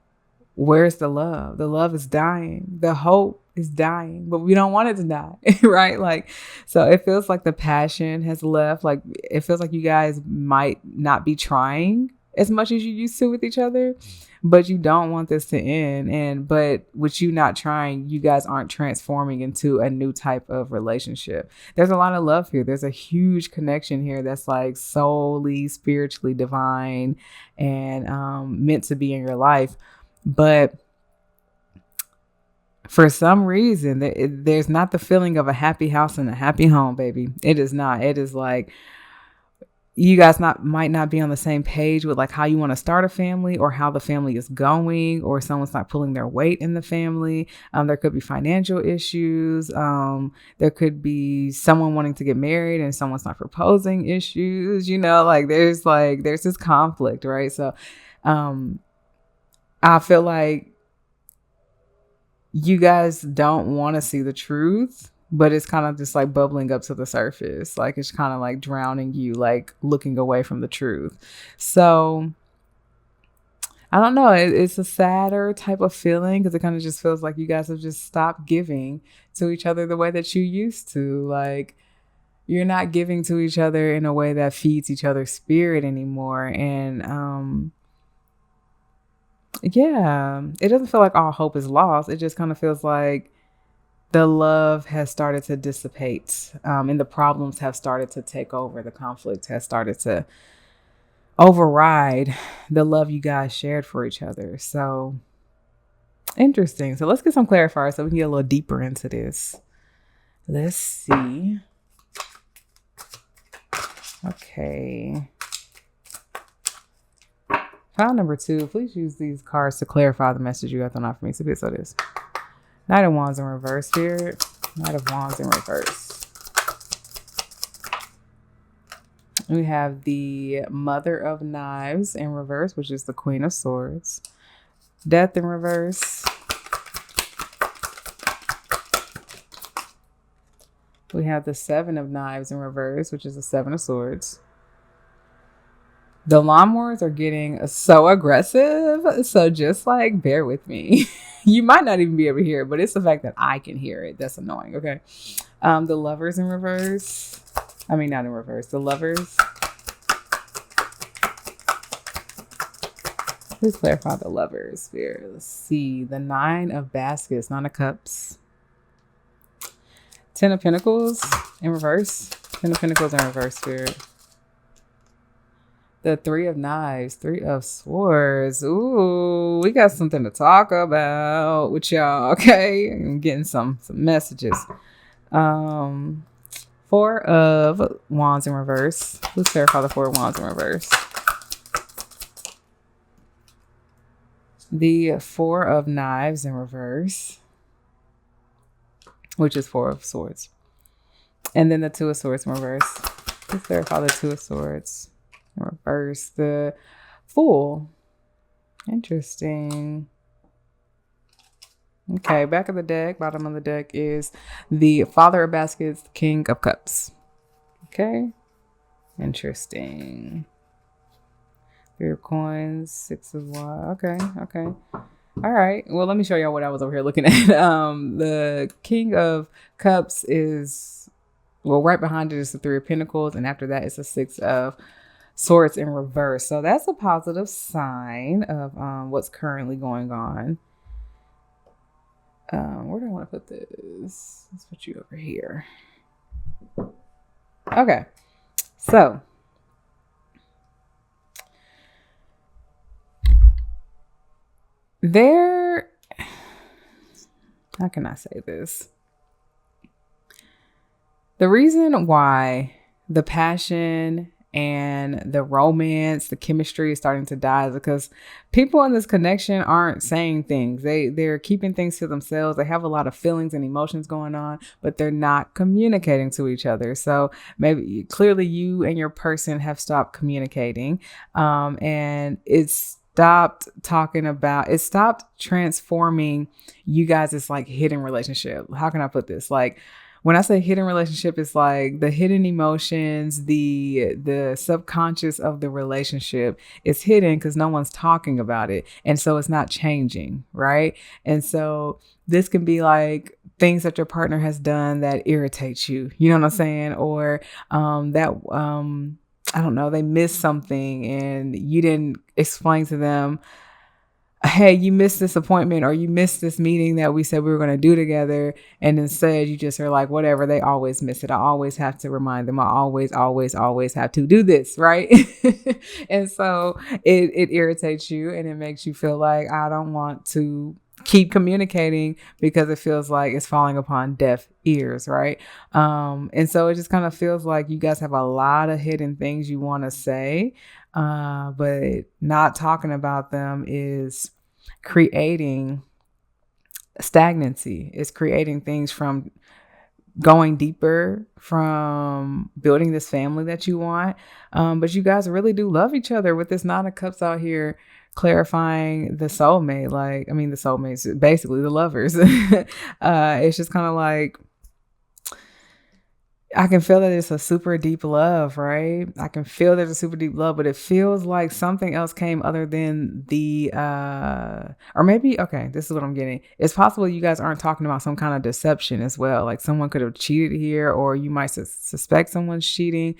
where's the love? The love is dying. The hope is dying, but we don't want it to die, right? Like, so it feels like the passion has left. Like, it feels like you guys might not be trying as much as you used to with each other, but you don't want this to end. But with you not trying, you guys aren't transforming into a new type of relationship. There's a lot of love here. There's a huge connection here that's like solely spiritually divine and meant to be in your life. But for some reason, there's not the feeling of a happy house and a happy home, baby. It is not. It is like you guys might not be on the same page with like how you want to start a family or how the family is going, or someone's not pulling their weight in the family. There could be financial issues. There could be someone wanting to get married and someone's not proposing issues. Like there's this conflict, right? So, I feel like you guys don't want to see the truth, but it's kind of just like bubbling up to the surface. Like it's kind of like drowning you, like looking away from the truth. So I don't know. It's a sadder type of feeling because it kind of just feels like you guys have just stopped giving to each other the way that you used to. Like you're not giving to each other in a way that feeds each other's spirit anymore. And, yeah, it doesn't feel like all hope is lost. It just kind of feels like the love has started to dissipate, and the problems have started to take over. The conflict has started to override the love you guys shared for each other. So interesting. So let's get some clarifiers so we can get a little deeper into this. Let's see. Okay. File number 2, please use these cards to clarify the message you have to know for me. So this. Knight of Wands in reverse, Spirit. Knight of Wands in reverse. We have the Mother of Knives in reverse, which is the Queen of Swords. Death in reverse. We have the Seven of Knives in reverse, which is the Seven of Swords. The lawnmowers are getting so aggressive. So just like bear with me. You might not even be able to hear it, but it's the fact that I can hear it. That's annoying. Okay. The Lovers in reverse. I mean, not in reverse. The Lovers. Please clarify the Lovers, Spirit. Let's see. The Nine of Baskets, Nine of Cups. Ten of Pentacles in reverse. Ten of Pentacles in reverse, Spirit. The Three of Knives, Three of Swords. Ooh, we got something to talk about with y'all, okay? I'm getting some messages. Four of Wands in reverse. Let's clarify the Four of Wands in reverse. The Four of Knives in reverse, which is Four of Swords. And then the Two of Swords in reverse. Let's clarify the Two of Swords. Reverse, the Fool. Interesting. Okay, back of the deck, bottom of the deck is the Father of Baskets, King of Cups. Okay, interesting. Three of Coins, Six of Wands. Okay. All right. Well, let me show y'all what I was over here looking at. The King of Cups is, well, right behind it is the Three of Pentacles, and after that is the Six of Swords in reverse. So that's a positive sign of what's currently going on. Where do I want to put this? Let's put you over here. Okay. So There, how can I say this? The reason why the passion and the romance, the chemistry is starting to die is because people in this connection aren't saying things. They're keeping things to themselves. They have a lot of feelings and emotions going on, but they're not communicating to each other. So maybe clearly you and your person have stopped communicating, and it stopped transforming you guys as like hidden relationship. How can I put this? Like, when I say hidden relationship, it's like the hidden emotions, the subconscious of the relationship is hidden because no one's talking about it. And so it's not changing, right? And so this can be like things that your partner has done that irritates you. You know what I'm saying? Or I don't know, they missed something and you didn't explain to them, hey, you missed this appointment or you missed this meeting that we said we were going to do together. And instead you just are like, whatever, they always miss it. I always have to remind them. I always have to do this. Right. And so it irritates you and it makes you feel like I don't want to keep communicating because it feels like it's falling upon deaf ears. Right. And so it just kind of feels like you guys have a lot of hidden things you want to say. But not talking about them is creating stagnancy. It's creating things from going deeper, from building this family that you want. But you guys really do love each other with this Nine of Cups out here clarifying the soulmate. The soulmates, basically the lovers. It's just kind of like, I can feel that it's a super deep love, right? I can feel there's a super deep love, but it feels like something else came other than or maybe, okay, this is what I'm getting. It's possible you guys aren't talking about some kind of deception as well. Like someone could have cheated here, or you might suspect someone's cheating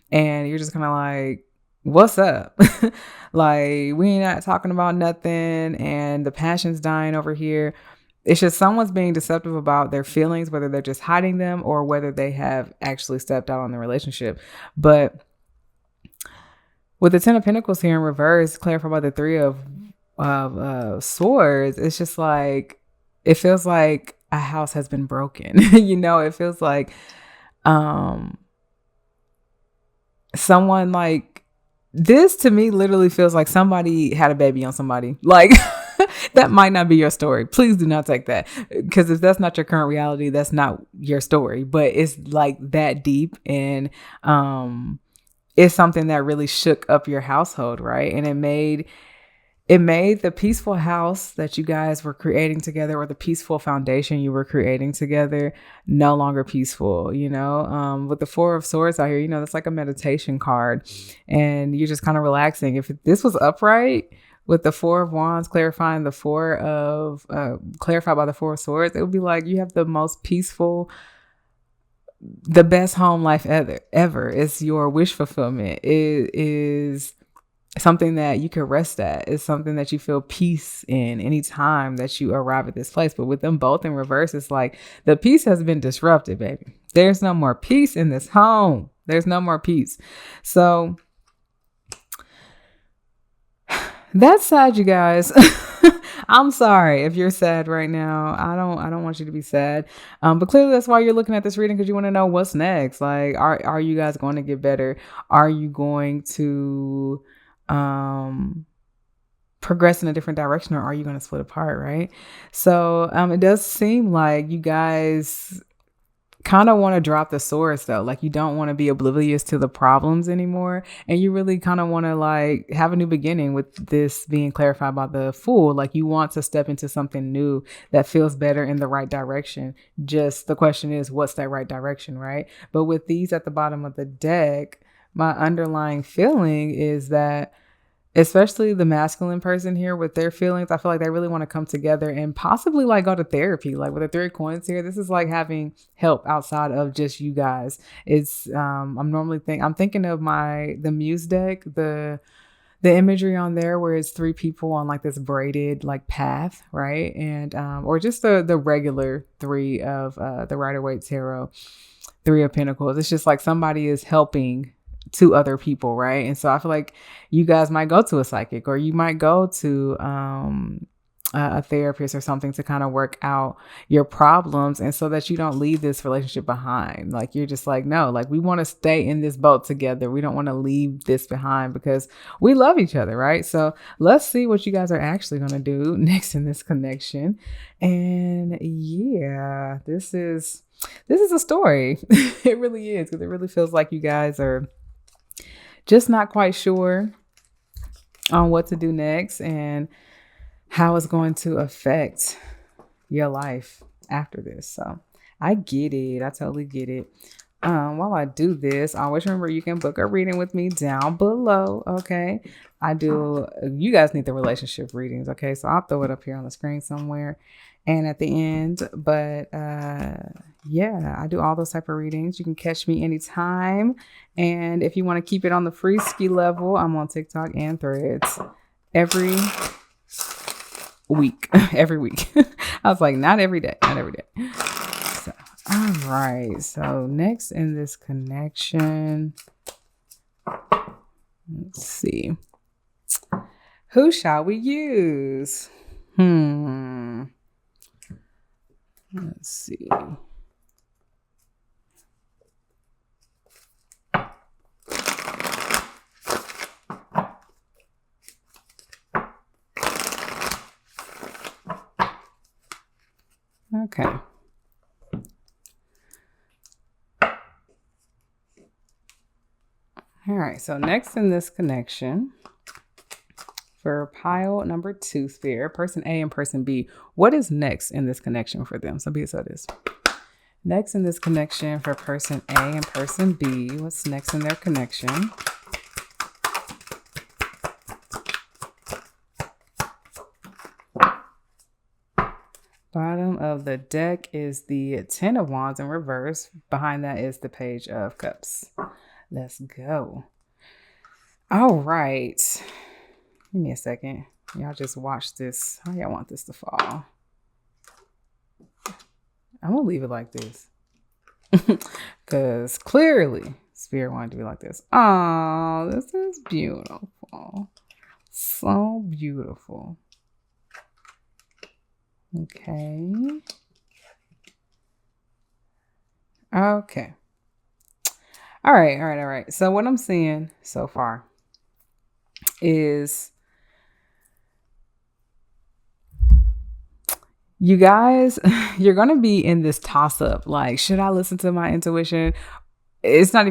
and you're just kind of like, what's up? Like, we ain't not talking about nothing and the passion's dying over here. It's just someone's being deceptive about their feelings, whether they're just hiding them or whether they have actually stepped out on the relationship. But with the Ten of Pentacles here in reverse, clarified by the Three of Swords, it's just like, it feels like a house has been broken. It feels like someone like, this to me literally feels like somebody had a baby on somebody. Like, that might not be your story. Please do not take that, because if that's not your current reality, that's not your story. But it's like that deep, and it's something that really shook up your household, right? And it made the peaceful house that you guys were creating together, or the peaceful foundation you were creating together, no longer peaceful. With the Four of Swords out here, that's like a meditation card, and you're just kind of relaxing. If this was upright, with the Four of Wands clarifying the clarified by the Four of Swords, it would be like you have the most peaceful, the best home life ever. It's your wish fulfillment. It is something that you can rest at. It's something that you feel peace in anytime that you arrive at this place. But with them both in reverse, it's like the peace has been disrupted, baby. There's no more peace in this home. There's no more peace. So that's sad, you guys. I'm sorry if you're sad right now. I don't want you to be sad. But clearly that's why you're looking at this reading, because you want to know what's next. Like, are you guys going to get better? Are you going to progress in a different direction, or are you going to split apart, right? So it does seem like you guys kind of want to drop the swords, though. Like, you don't want to be oblivious to the problems anymore, and you really kind of want to like have a new beginning with this being clarified by the Fool. Like, you want to step into something new that feels better in the right direction. Just the question is, what's that right direction, right? But with these at the bottom of the deck, my underlying feeling is that, especially the masculine person here with their feelings, I feel like they really want to come together and possibly like go to therapy. Like with the Three of Coins here, this is like having help outside of just you guys. It's I'm thinking of the Muse deck, the imagery on there where it's three people on like this braided like path, right? And or just the regular three of the Rider-Waite Tarot, Three of Pentacles. It's just like somebody is helping to other people, right? And so I feel like you guys might go to a psychic, or you might go to a therapist or something to kind of work out your problems, and so that you don't leave this relationship behind. Like, you're just like, no, like, we want to stay in this boat together. We don't want to leave this behind because we love each other, right? So let's see what you guys are actually going to do next in this connection. And yeah, this is a story. It really is, because it really feels like you guys are just not quite sure on what to do next and how it's going to affect your life after this. So I get it. I totally get it. While I do this, always remember you can book a reading with me down below. Okay. You guys need the relationship readings. Okay. So I'll throw it up here on the screen somewhere and at the end. But yeah, I do all those type of readings. You can catch me anytime. And if you want to keep it on the free ski level, I'm on TikTok and Threads every week. Every week. I was like, not every day. So, all right. So next in this connection, let's see. Who shall we use? Let's see. Okay. All right. So next in this connection, for pile number 2 sphere, person A and person B, what is next in this connection for them? So it is. Next in this connection for person A and person B, what's next in their connection? Bottom of the deck is the 10 of Wands in reverse. Behind that is the Page of Cups. Let's go. All right. Give me a second. Y'all just watch this. How y'all want this to fall? I'm going to leave it like this. Because clearly, Spirit wanted to be like this. Oh, this is beautiful. So beautiful. Okay. Okay. All right. So what I'm seeing so far is you guys, you're going to be in this toss up. Like, should I listen to my intuition? That's not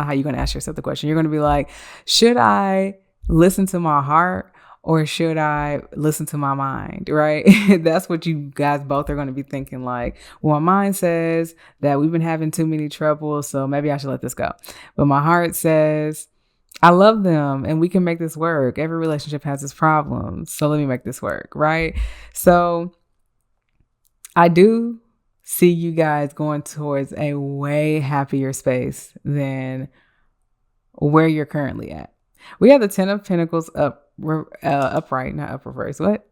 how you're going to ask yourself the question. You're going to be like, should I listen to my heart? Or should I listen to my mind, right? That's what you guys both are going to be thinking. Like, well, my mind says that we've been having too many troubles, so maybe I should let this go. But my heart says, I love them and we can make this work. Every relationship has its problems, so let me make this work, right? So I do see you guys going towards a way happier space than where you're currently at. We have the 10 of Pentacles upright, not up reverse. What?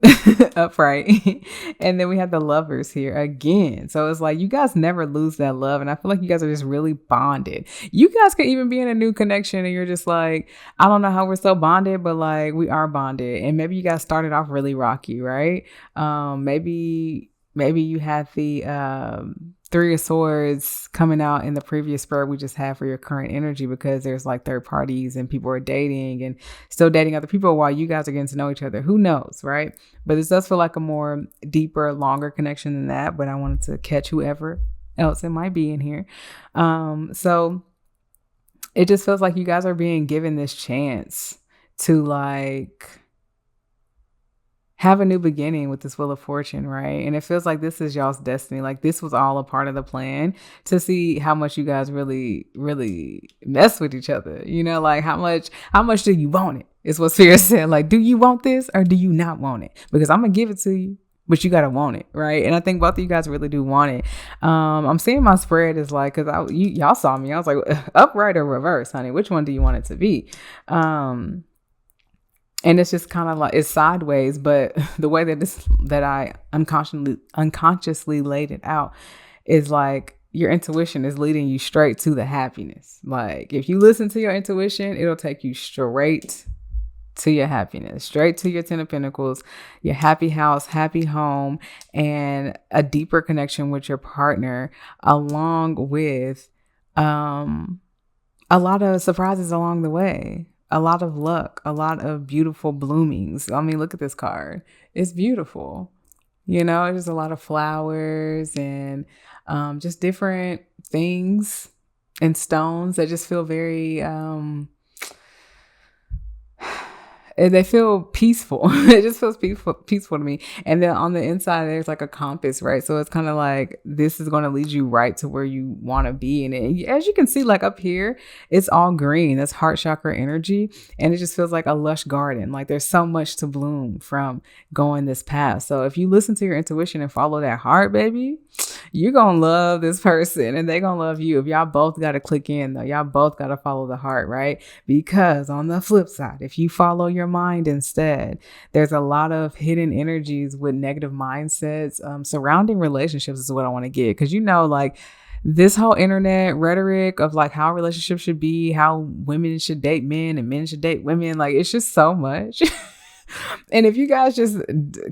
Upright. And then we have the Lovers here again. So it's like you guys never lose that love. And I feel like you guys are just really bonded. You guys could even be in a new connection and you're just like, I don't know how we're so bonded, but like we are bonded. And maybe you guys started off really rocky, right? Maybe you had the 3 of Swords coming out in the previous spread we just had for your current energy, because there's like third parties and people are dating and still dating other people while you guys are getting to know each other. Who knows, right? But this does feel like a more deeper, longer connection than that. But I wanted to catch whoever else it might be in here. So it just feels like you guys are being given this chance to like have a new beginning with this Wheel of Fortune, right? And it feels like this is y'all's destiny. Like this was all a part of the plan to see how much you guys really, really mess with each other. You know, like how much do you want it? Is what Spirit said. Like, do you want this or do you not want it? Because I'm gonna give it to you, but you gotta want it, right? And I think both of you guys really do want it. I'm seeing my spread is like, because y'all saw me, I was like, upright or reverse, honey. Which one do you want it to be? And it's just kind of like it's sideways, but the way that I unconsciously laid it out is like your intuition is leading you straight to the happiness. Like if you listen to your intuition, it'll take you straight to your happiness, straight to your 10 of Pentacles, your happy house, happy home, and a deeper connection with your partner, along with a lot of surprises along the way, a lot of luck, a lot of beautiful bloomings. I mean, look at this card. It's beautiful. You know, there's a lot of flowers and just different things and stones that just feel very they feel peaceful. It just feels peaceful to me. And then on the inside, there's like a compass, right? So it's kind of like, this is going to lead you right to where you want to be. And as you can see, like up here, it's all green. That's heart chakra energy. And it just feels like a lush garden. Like there's so much to bloom from going this path. So if you listen to your intuition and follow that heart, baby, you're going to love this person and they're going to love you. If y'all both got to click in though, y'all both got to follow the heart, right? Because on the flip side, if you follow your mind instead, there's a lot of hidden energies with negative mindsets surrounding relationships is what I want to get. Because, you know, like this whole internet rhetoric of like how relationships should be, how women should date men and men should date women. Like it's just so much. And if you guys just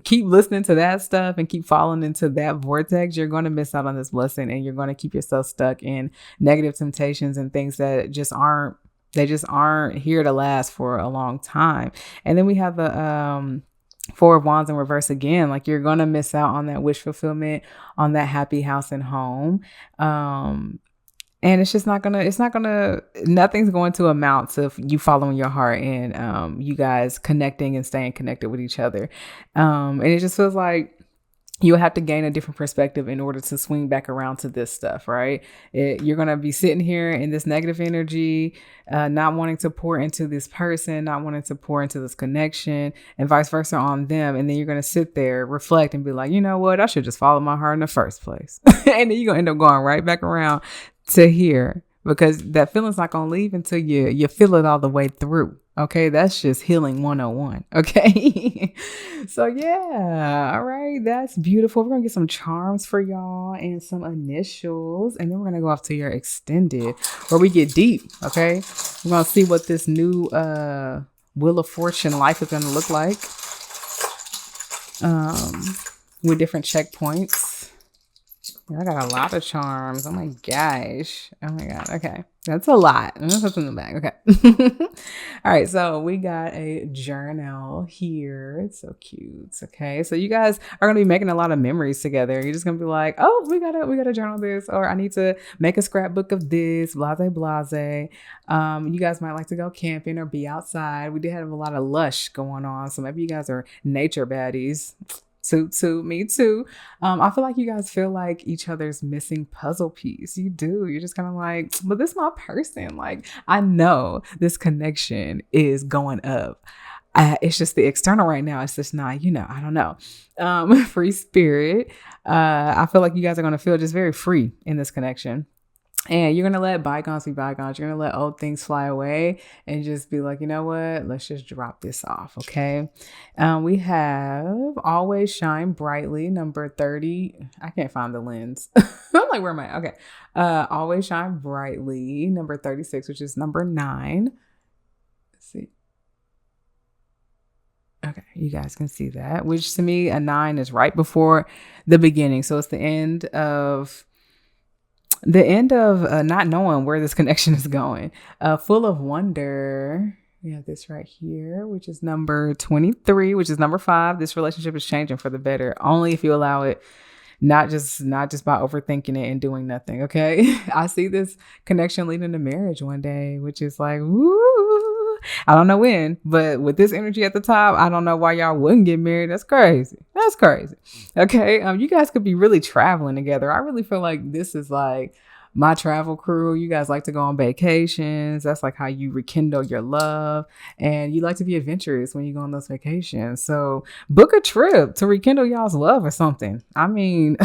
keep listening to that stuff and keep falling into that vortex, you're going to miss out on this blessing and you're going to keep yourself stuck in negative temptations and things that just aren't here to last for a long time. And then we have the Four of Wands in reverse again. Like you're going to miss out on that wish fulfillment, on that happy house and home. And it's just nothing's going to amount to you following your heart and you guys connecting and staying connected with each other. And it just feels like you'll have to gain a different perspective in order to swing back around to this stuff, right? You're going to be sitting here in this negative energy, not wanting to pour into this person, not wanting to pour into this connection, and vice versa on them. And then you're going to sit there, reflect, and be like, you know what? I should just follow my heart in the first place. And then you're going to end up going right back around to here, because that feeling's not going to leave until you feel it all the way through. Okay, that's just healing 101. Okay. So yeah, all right, that's beautiful. We're gonna get some charms for y'all and some initials, and then we're gonna go off to your extended where we get deep. Okay, we're gonna see what this new Wheel of Fortune life is gonna look like with different checkpoints. I got a lot of charms. Oh my gosh. Oh my God. Okay. That's a lot. I'm gonna put them in the bag. Okay. All right. So we got a journal here. It's so cute. Okay. So you guys are gonna be making a lot of memories together. You're just gonna be like, oh, we gotta journal this, or I need to make a scrapbook of this, blase, blase. You guys might like to go camping or be outside. We did have a lot of lush going on. So maybe you guys are nature baddies. Me too. I feel like you guys feel like each other's missing puzzle piece. You do. You're just kind of like, but this is my person. Like, I know this connection is going up. It's just the external right now. It's just not, I don't know. Free spirit. I feel like you guys are going to feel just very free in this connection. And you're going to let bygones be bygones. You're going to let old things fly away and just be like, you know what? Let's just drop this off. Okay. We have Always Shine Brightly, number 30. I can't find the lens. I'm like, where am I? Okay. Always Shine Brightly, number 36, which is number 9. Let's see. Okay. You guys can see that, which to me, a 9 is right before the beginning. So it's the end of not knowing where this connection is going. Full of wonder. We have this right here, which is number 23, which is number 5. This relationship is changing for the better, only if you allow it, not just by overthinking it and doing nothing. Okay. I see this connection leading to marriage one day, which is like, woo. I don't know when, but with this energy at the top, I don't know why y'all wouldn't get married. That's crazy. Okay. You guys could be really traveling together. I really feel like this is like my travel crew. You guys like to go on vacations. That's like how you rekindle your love, and you like to be adventurous when you go on those vacations. So book a trip to rekindle y'all's love or something. I mean,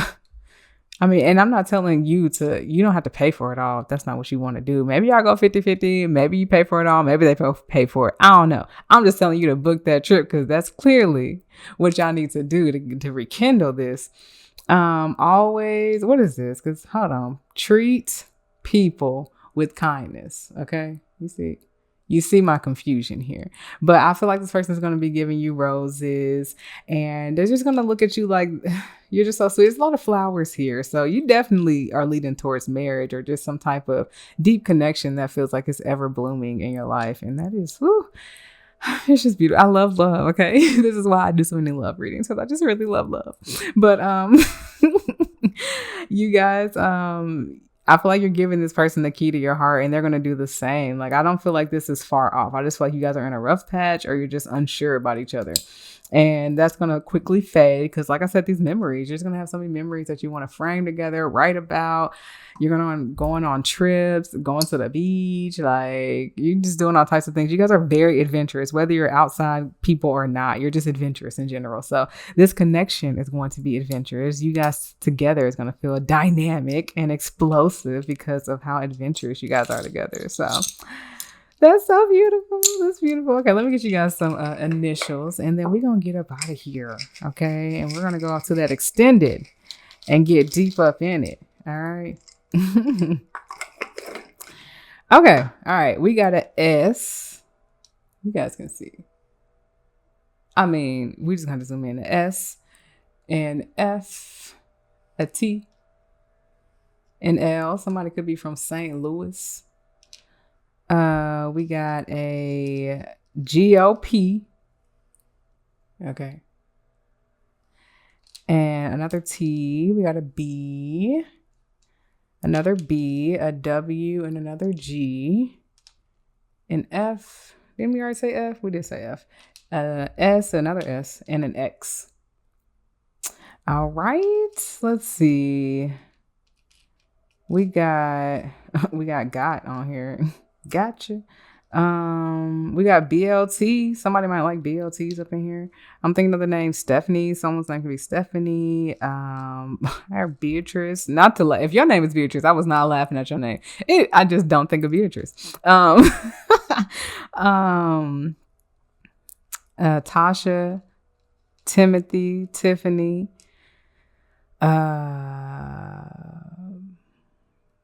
and I'm not telling you you don't have to pay for it all if that's not what you want to do. Maybe y'all go 50-50. Maybe you pay for it all. Maybe they pay for it. I don't know. I'm just telling you to book that trip because that's clearly what y'all need to do to rekindle this. Always, what is this? Because hold on. Treat people with kindness. Okay. You see, You see my confusion here. But I feel like this person is going to be giving you roses, and they're just going to look at you like you're just so sweet. There's a lot of flowers here. So you definitely are leading towards marriage or just some type of deep connection that feels like it's ever blooming in your life. And that is, whew, it's just beautiful. I love love. Okay. This is why I do so many love readings, because I just really love love. But you guys, I feel like you're giving this person the key to your heart, and they're going to do the same. Like, I don't feel like this is far off. I just feel like you guys are in a rough patch, or you're just unsure about each other. And that's going to quickly fade because, like I said, these memories, you're just going to have so many memories that you want to frame together, write about. You're going on trips, going to the beach. Like, you're just doing all types of things. You guys are very adventurous, whether you're outside people or not. You're just adventurous in general. So this connection is going to be adventurous. You guys together is going to feel dynamic and explosive because of how adventurous you guys are together. So that's so beautiful. That's beautiful. Okay, let me get you guys some initials, and then we're going to get up out of here. Okay, and we're going to go off to that extended and get deep up in it. All right. Okay. All right. We got an S. You guys can see. I mean, we just got to zoom in. An S, an F, a T, an L. Somebody could be from St. Louis. We got a GOP. Okay. And another T. We got a B. Another B, a W, and another G. An F. Didn't we already say F? We did say F. S, another S, and an X. All right. Let's see. We got got on here. Gotcha. We got BLT. Somebody might like BLTs up in here. I'm thinking of the name Stephanie. Someone's name could be Stephanie. Or Beatrice. Not to if your name is Beatrice, I was not laughing at your name. I just don't think of Beatrice. Tasha, Timothy, Tiffany,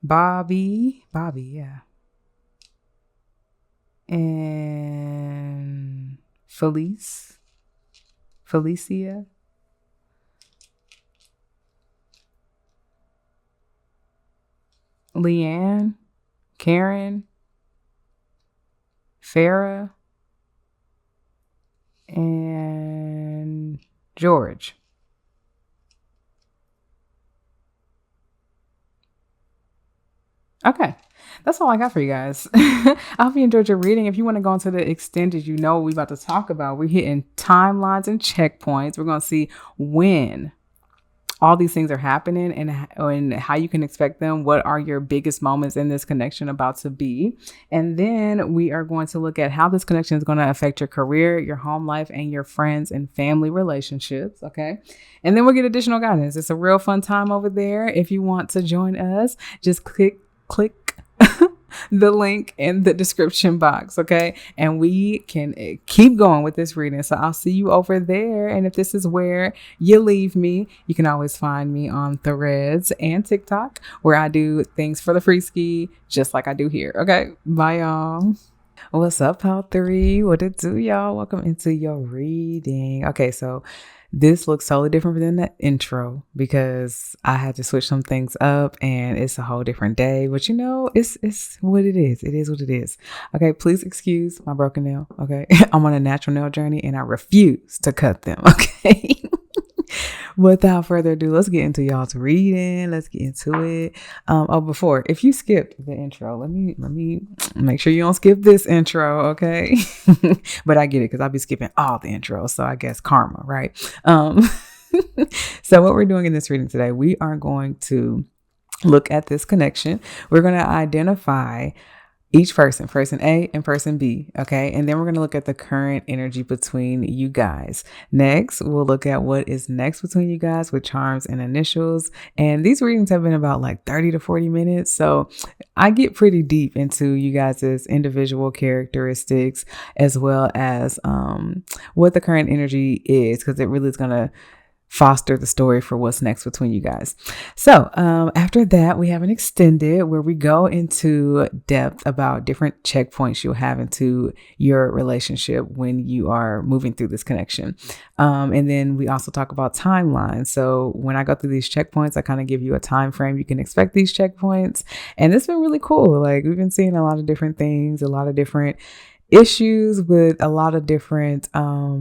Bobby, yeah. And Felicia, Leanne, Karen, Farah, and George. Okay. That's all I got for you guys. I hope you enjoyed your reading. If you want to go into the extended, you know what we're about to talk about. We're hitting timelines and checkpoints. We're going to see when all these things are happening and how you can expect them. What are your biggest moments in this connection about to be? And then we are going to look at how this connection is going to affect your career, your home life, and your friends and family relationships. Okay. And then we'll get additional guidance. It's a real fun time over there. If you want to join us, just click the link in the description box, okay? And we can keep going with this reading. So I'll see you over there. And if this is where you leave me, you can always find me on Threads and TikTok, where I do things for the free ski, just like I do here. Okay, bye y'all. What's up, Pal 3? What it do, y'all? Welcome into your reading. Okay, so this looks totally different than the intro because I had to switch some things up and it's a whole different day. But you know, it's what it is. It is what it is. Okay, please excuse my broken nail. Okay, I'm on a natural nail journey and I refuse to cut them. Okay. Without further ado, let's get into y'all's reading. Let's get into it. Before, if you skipped the intro, let me make sure you don't skip this intro, okay? But I get it because I'll be skipping all the intros, so I guess karma, right? So what we're doing in this reading today, we are going to look at this connection. We're going to identify each person A and person B. Okay. And then we're going to look at the current energy between you guys. Next, we'll look at what is next between you guys with charms and initials. And these readings have been about like 30 to 40 minutes. So I get pretty deep into you guys' individual characteristics as well as what the current energy is, because it really is going to foster the story for what's next between you guys. So after that, we have an extended where we go into depth about different checkpoints you'll have into your relationship when you are moving through this connection. And then we also talk about timelines. So when I go through these checkpoints, I kind of give you a time frame you can expect these checkpoints. And it's been really cool. Like, we've been seeing a lot of different things, a lot of different issues with a lot of different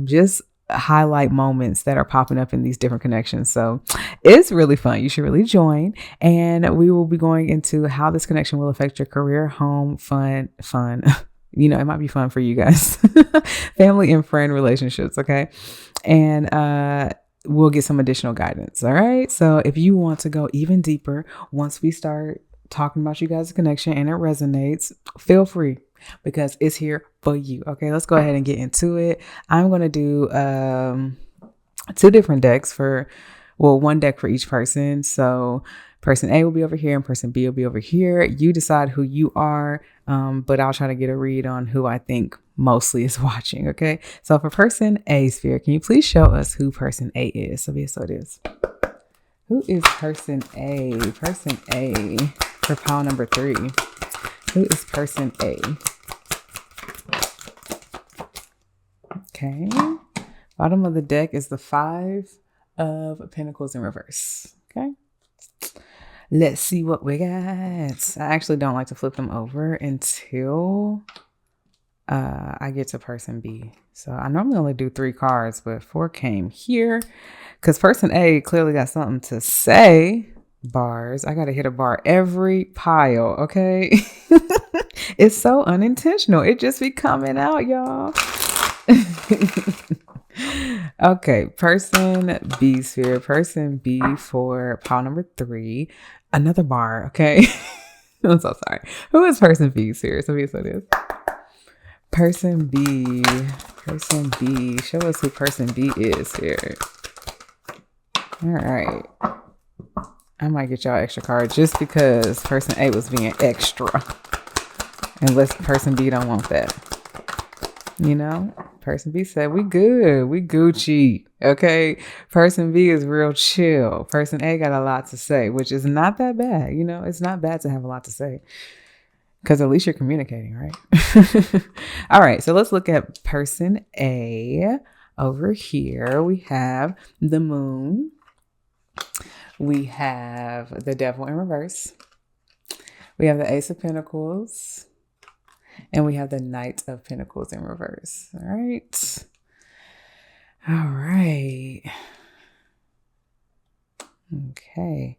just highlight moments that are popping up in these different connections. So it's really fun. You should really join. And we will be going into how this connection will affect your career, home, fun. You know, it might be fun for you guys, family and friend relationships. Okay. And we'll get some additional guidance. All right. So if you want to go even deeper, once we start talking about you guys' connection and it resonates, feel free, because it's here for you. Okay, let's go ahead and get into it. I'm going to do 2 different decks one deck for each person. So person A will be over here and person B will be over here. You decide who you are, but I'll try to get a read on who I think mostly is watching. Okay, so for person A, Sphere, can you please show us who person A is? So it is. Who is person A? Person A for pile number 3. Who is person A? Okay. Bottom of the deck is the 5 of Pentacles in reverse. Okay. Let's see what we got. I actually don't like to flip them over until I get to person B. So I normally only do 3 cards, but 4 came here because person A clearly got something to say. Bars. I got to hit a bar every pile. Okay. It's so unintentional. It just be coming out, y'all. Okay. Person B, Sphere. Person B for pile number 3. Another bar. Okay. I'm so sorry. Who is person B, Sphere? So it is. Person B. Person B. Show us who person B is here. All right. I might get y'all extra cards just because person A was being extra. Unless person B don't want that. You know? Person B said, we good. We Gucci. Okay? Person B is real chill. Person A got a lot to say, which is not that bad. You know? It's not bad to have a lot to say. Because at least you're communicating, right? All right. So let's look at person A. Over here, we have the moon. We have the devil in reverse. We have the Ace of Pentacles. And we have the Knight of Pentacles in reverse. All right. All right. Okay.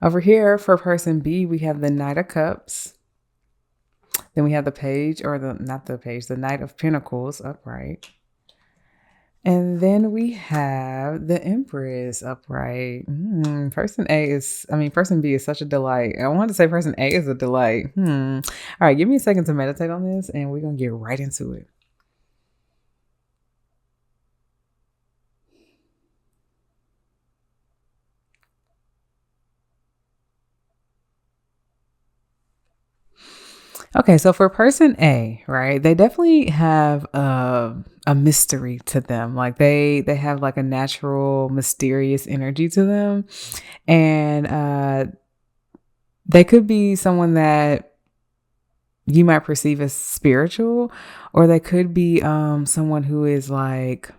Over here for person B, we have the Knight of Cups. Then we have the page, or the Knight of Pentacles upright. And then we have the Empress upright. Person B is such a delight. I wanted to say person A is a delight. All right, give me a second to meditate on this and we're going to get right into it. Okay, so for person A, right, they definitely have a mystery to them. Like they have like a natural, mysterious energy to them. And they could be someone that you might perceive as spiritual, or they could be someone who is like,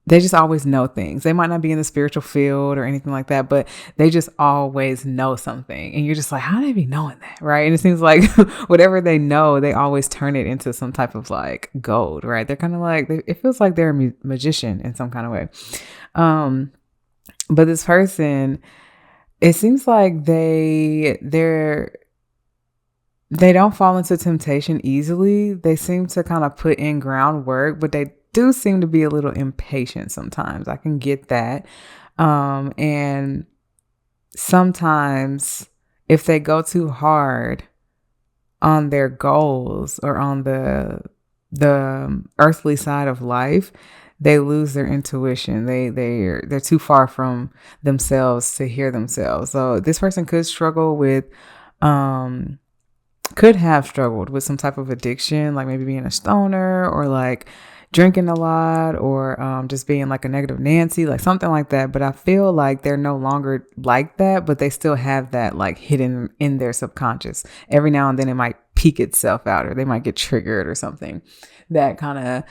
they just always know things. They might not be in the spiritual field or anything like that, but they just always know something. And you're just like, how do they be knowing that? Right. And it seems like whatever they know, they always turn it into some type of like gold, right? They're kind of like, it feels like they're a magician in some kind of way. But this person, it seems like they don't fall into temptation easily. They seem to kind of put in groundwork, but they do seem to be a little impatient sometimes. I can get that. And sometimes if they go too hard on their goals or on the earthly side of life, they lose their intuition. They're too far from themselves to hear themselves. So this person could have struggled with some type of addiction, like maybe being a stoner or like, drinking a lot or just being like a negative Nancy, like something like that. But I feel like they're no longer like that, but they still have that like hidden in their subconscious. Every now and then it might peek itself out, or they might get triggered or something that kind of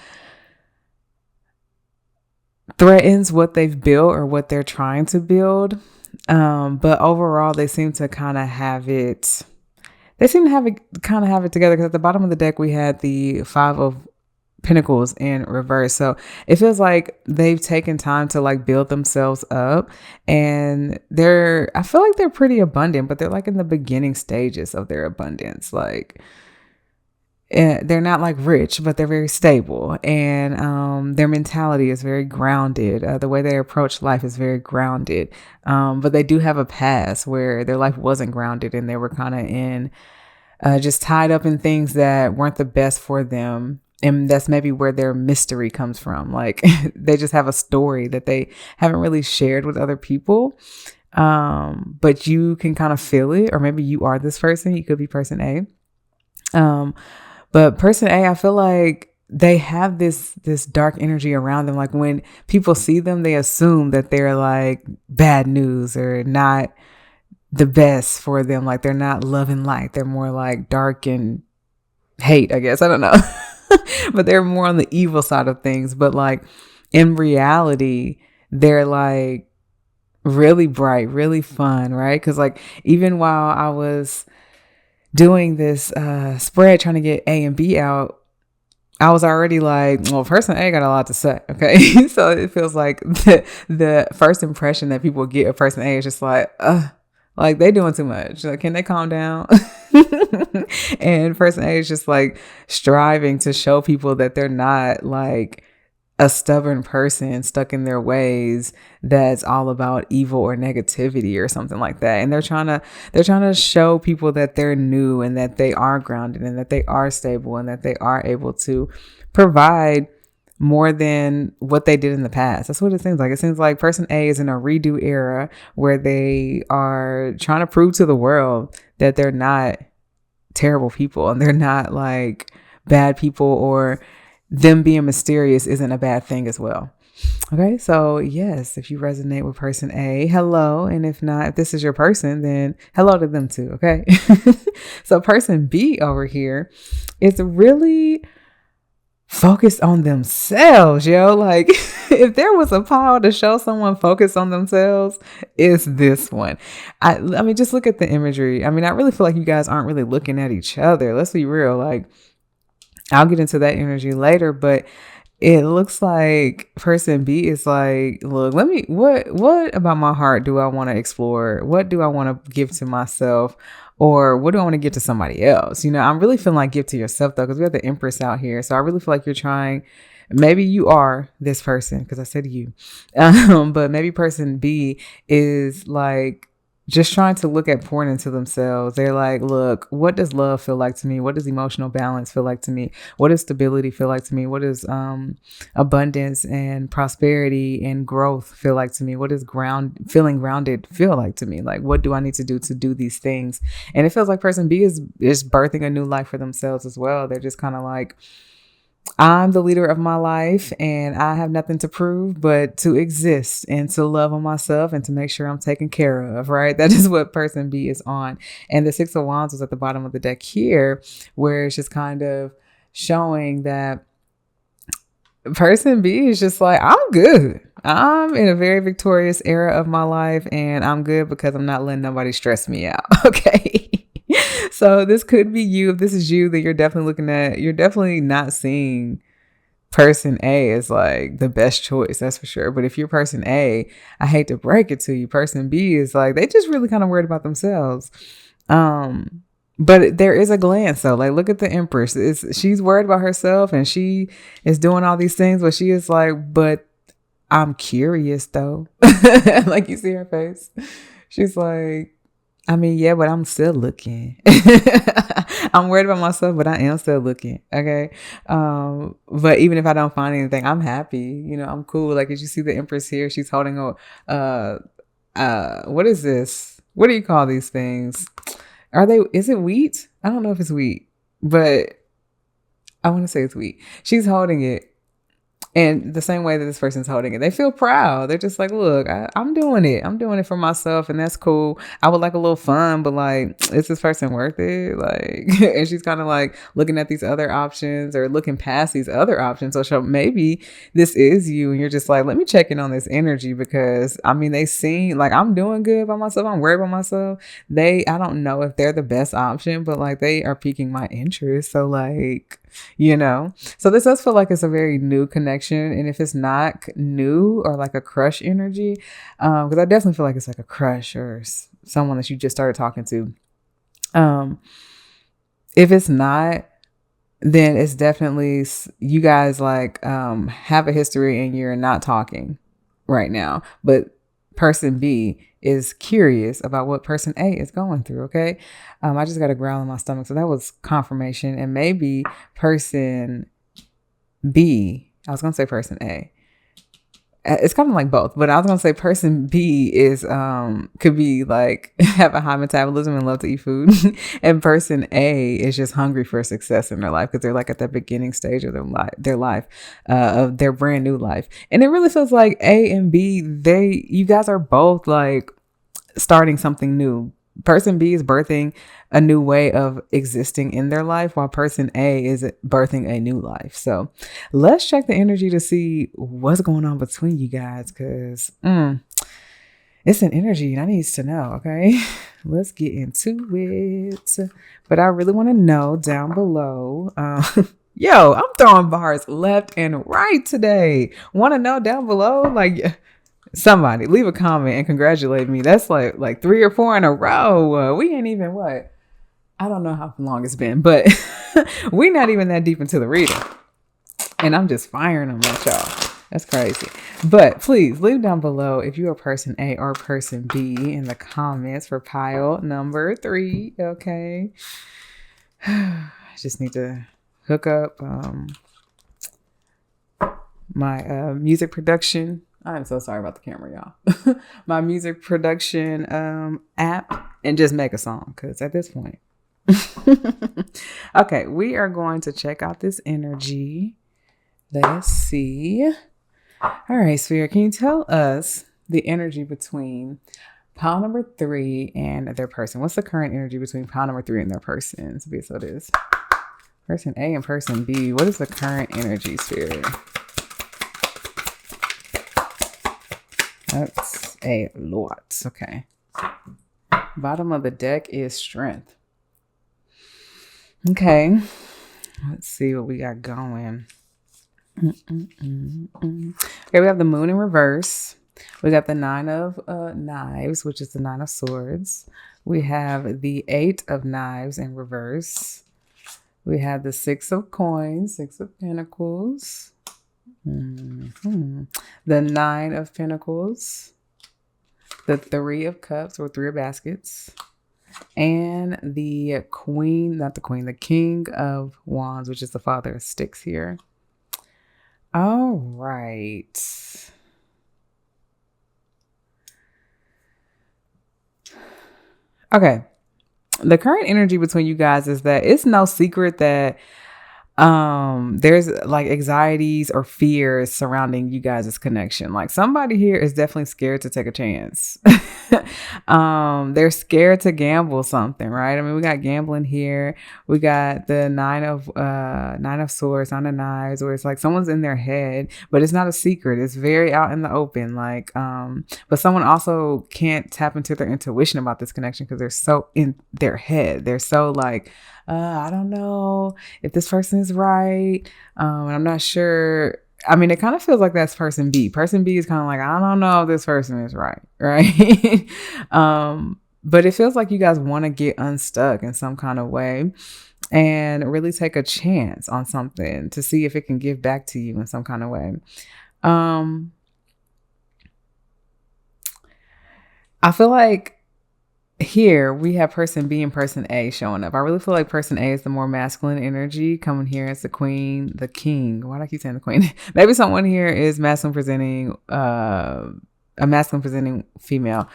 threatens what they've built or what they're trying to build. But overall, they seem to kind of have it. They seem to have it together, because at the bottom of the deck we had the Five of Pentacles in reverse. So it feels like they've taken time to like build themselves up, and I feel like they're pretty abundant, but they're like in the beginning stages of their abundance. Like, they're not like rich, but they're very stable, and their mentality is very grounded. The way they approach life is very grounded, but they do have a past where their life wasn't grounded, and they were kind of in just tied up in things that weren't the best for them. And that's maybe where their mystery comes from. Like, they just have a story that they haven't really shared with other people, but you can kind of feel it. Or maybe you are this person. You could be person A. But person A, I feel like they have this dark energy around them. Like, when people see them, they assume that they're like bad news or not the best for them. Like, they're not love and light. They're more like dark and hate, I guess. I don't know. But they're more on the evil side of things. But like, in reality, they're like really bright, really fun, right? Because like, even while I was doing this spread trying to get A and B out, I was already like, well, person A got a lot to say. Okay. So it feels like the first impression that people get of person A is just like they doing too much. Like, can they calm down? And person A is just like striving to show people that they're not like a stubborn person stuck in their ways that's all about evil or negativity or something like that. And they're trying to show people that they're new, and that they are grounded, and that they are stable, and that they are able to provide more than what they did in the past. That's what it seems like. It seems like person A is in a redo era where they are trying to prove to the world that they're not terrible people, and they're not like bad people, or them being mysterious isn't a bad thing as well. Okay, so yes, if you resonate with person A, hello. And if not, if this is your person, then hello to them too. Okay. So person B over here is really focused on themselves, yo. Like, if there was a pile to show someone focused on themselves, it's this one. I mean, just look at the imagery. I mean, I really feel like you guys aren't really looking at each other. Let's be real. Like, I'll get into that energy later, but it looks like person B is like, look, what about my heart do I want to explore? What do I want to give to myself? Or what do I want to give to somebody else? You know, I'm really feeling like give to yourself though, because we have the Empress out here. So I really feel like you're trying, maybe you are this person, because I said you, but maybe person B is like just trying to look at pouring into themselves. They're like, look, what does love feel like to me? What does emotional balance feel like to me? What does stability feel like to me? What does abundance and prosperity and growth feel like to me? What does feeling grounded feel like to me? Like, what do I need to do these things? And it feels like person B is birthing a new life for themselves as well. They're just kind of like, I'm the leader of my life, and I have nothing to prove but to exist and to love on myself and to make sure I'm taken care of, right? That is what person B is on. And the Six of Wands was at the bottom of the deck here, where it's just kind of showing that person B is just like, I'm good. I'm in a very victorious era of my life, and I'm good because I'm not letting nobody stress me out. Okay. So this could be you. If this is you, then you're definitely not seeing person A as like the best choice. That's for sure. But if you're person A, I hate to break it to you, person B is like, they just really kind of worried about themselves. But there is a glance though. Like, look at the Empress. She's worried about herself, and she is doing all these things, but she is like, but I'm curious though. Like, you see her face. She's like, I mean, yeah, but I'm still looking. I'm worried about myself, but I am still looking. Okay. But even if I don't find anything, I'm happy. You know, I'm cool. Like, did you see the Empress here? She's holding what is this? What do you call these things? Is it wheat? I don't know if it's wheat, but I want to say it's wheat. She's holding it. And the same way that this person's holding it, they feel proud. They're just like, look, I'm doing it. I'm doing it for myself. And that's cool. I would like a little fun, but like, is this person worth it? Like, and she's kind of like looking at these other options or looking past these other options. So maybe this is you. And you're just like, let me check in on this energy because I mean, they seem like I'm doing good by myself. I'm worried about myself. I don't know if they're the best option, but like they are piquing my interest. So like, so this does feel like it's a very new connection. And if it's not new or like a crush energy, because I definitely feel like it's like a crush or someone that you just started talking to. If it's not, then it's definitely you guys like have a history and you're not talking right now. But person B is curious about what person A is going through. Okay. I just got a growl in my stomach. So that was confirmation. And maybe person B, I was going to say person A. It's kind of like both, but I was going to say person B is, could be like, have a high metabolism and love to eat food. And person A is just hungry for success in their life because they're like at the beginning stage of their life, of their brand new life. And it really feels like A and B, you guys are both like starting something new. Person B is birthing a new way of existing in their life, while person A is birthing a new life. So let's check the energy to see what's going on between you guys, because it's an energy and I need to know. Okay, let's get into it. But I really want to know down below. Yo, I'm throwing bars left and right today. Want to know down below? Like, somebody leave a comment and congratulate me. That's like 3 or 4 in a row. We ain't even what? I don't know how long it's been, but we're not even that deep into the reading. And I'm just firing them at y'all. That's crazy. But please leave down below if you are person A or person B in the comments for pile number 3. Okay. I just need to hook up my music production. I'm so sorry about the camera, y'all. My music production app and just make a song, because at this point. Okay, we are going to check out this energy. Let's see. All right, Sphere, can you tell us the energy between pile number 3 and their person? What's the current energy between pile number 3 and their person? So it is person A and person B. What is the current energy, Sphere? That's a lot. Okay. Bottom of the deck is strength. Okay. Let's see what we got going. Okay, we have the moon in reverse. We got the 9 of knives, which is the 9 of swords. We have the 8 of knives in reverse. We have the 6 of coins, 6 of pentacles. The 9 of pentacles, the 3 of cups or 3 of baskets, and the the king of wands, which is the father of sticks here. All right. Okay. The current energy between you guys is that it's no secret that there's like anxieties or fears surrounding you guys' connection. Like somebody here is definitely scared to take a chance. They're scared to gamble something, right? I mean, we got gambling here. We got the 9 of swords, 9 of knives, where it's like someone's in their head, but it's not a secret. It's very out in the open. Like, but someone also can't tap into their intuition about this connection because they're so in their head. They're so like, I don't know if this person is right. And I'm not sure. I mean, it kind of feels like that's person B. Person B is kind of like, I don't know if this person is right. Right. But it feels like you guys want to get unstuck in some kind of way and really take a chance on something to see if it can give back to you in some kind of way. I feel like here we have person B and person A showing up. I really feel like person A is the more masculine energy coming here as the queen, the king. Why do I keep saying the queen? Maybe someone here is masculine presenting, a masculine presenting female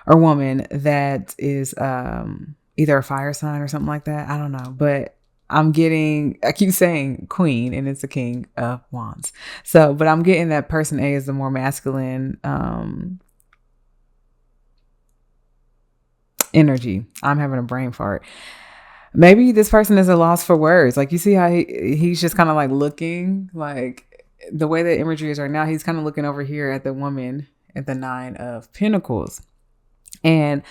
or woman that is either a fire sign or something like that. I don't know. But I keep saying queen and it's the king of wands. So, but I'm getting that person A is the more masculine energy. I'm having a brain fart. Maybe this person is a loss for words. Like, you see how he's just kind of like looking, like the way the imagery is right now, he's kind of looking over here at the woman at the 9 of Pentacles. And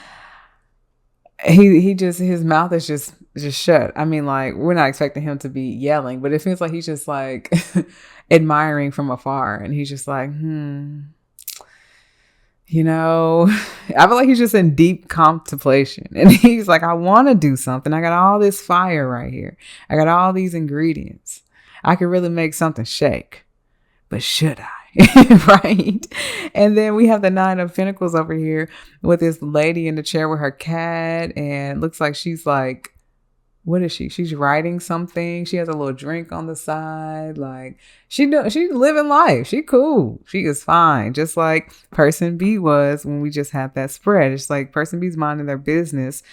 he just, his mouth is just shut. I mean, like, we're not expecting him to be yelling, but it feels like he's just like admiring from afar. And he's just like, you know, I feel like he's just in deep contemplation. And he's like, I want to do something. I got all this fire right here. I got all these ingredients. I could really make something shake. But should I? Right? And then we have the 9 of Pentacles over here with this lady in the chair with her cat. And looks like she's like, what is she? She's writing something. She has a little drink on the side. Like, she's living life. She cool. She is fine. Just like person B was when we just had that spread. It's like person B's minding their business.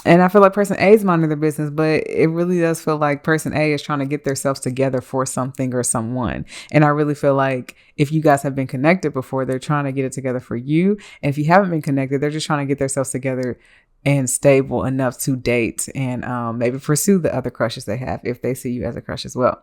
And I feel like person A is minding their business, but it really does feel like person A is trying to get themselves together for something or someone. And I really feel like if you guys have been connected before, they're trying to get it together for you. And if you haven't been connected, they're just trying to get themselves together and stable enough to date and maybe pursue the other crushes they have if they see you as a crush as well.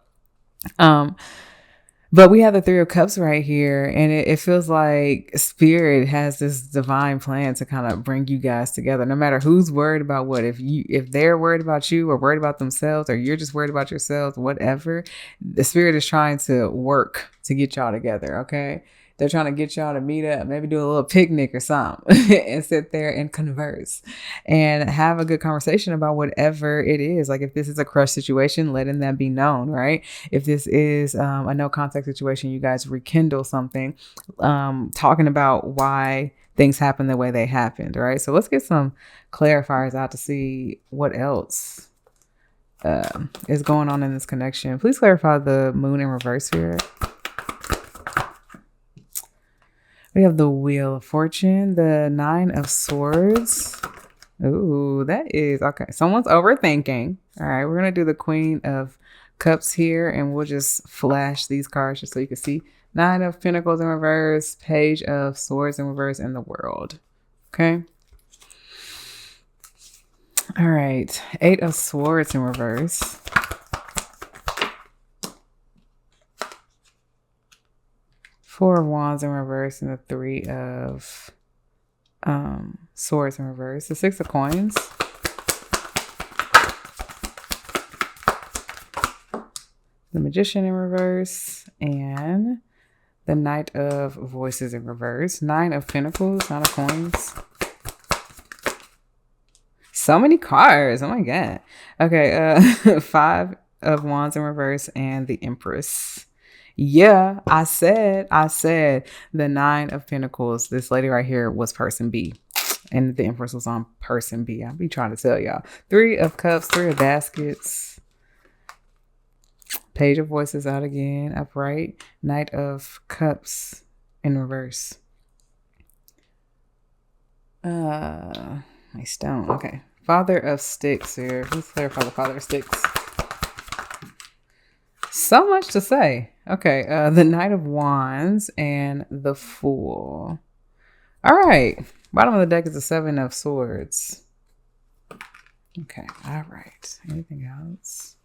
But we have the 3 of Cups right here, and it feels like Spirit has this divine plan to kind of bring you guys together, no matter who's worried about what. If they're worried about you or worried about themselves, or you're just worried about yourselves, whatever, the Spirit is trying to work to get y'all together, okay? They're trying to get y'all to meet up, maybe do a little picnic or something and sit there and converse and have a good conversation about whatever it is. Like, if this is a crush situation, letting that be known, right? If this is a no contact situation, you guys rekindle something, talking about why things happen the way they happened, right? So let's get some clarifiers out to see what else is going on in this connection. Please clarify the moon in reverse here. We have the Wheel of Fortune, the 9 of Swords. Ooh, that is, okay. Someone's overthinking. All right, we're going to do the Queen of Cups here, and we'll just flash these cards just so you can see. 9 of Pentacles in reverse, Page of Swords in reverse, and the World. Okay. All right, 8 of Swords in reverse. Four of Wands in reverse and the 3 of Swords in reverse. The 6 of Coins. The Magician in reverse and the Knight of Voices in reverse. 9 of Pentacles, 9 of Coins. So many cards. Oh my God. Okay. 5 of Wands in reverse and the Empress. Yeah, I said the 9 of Pentacles. This lady right here was person B. And the Empress was on person B. I'll be trying to tell y'all. 3 of Cups, 3 of Baskets. Page of Voices out again, upright. Knight of Cups in reverse. My stone. Okay. Father of Sticks here. Let's clarify the Father of Sticks. So much to say. Okay, the Knight of Wands and the Fool. All right. Bottom of the deck is the 7 of Swords. Okay, all right. Anything else?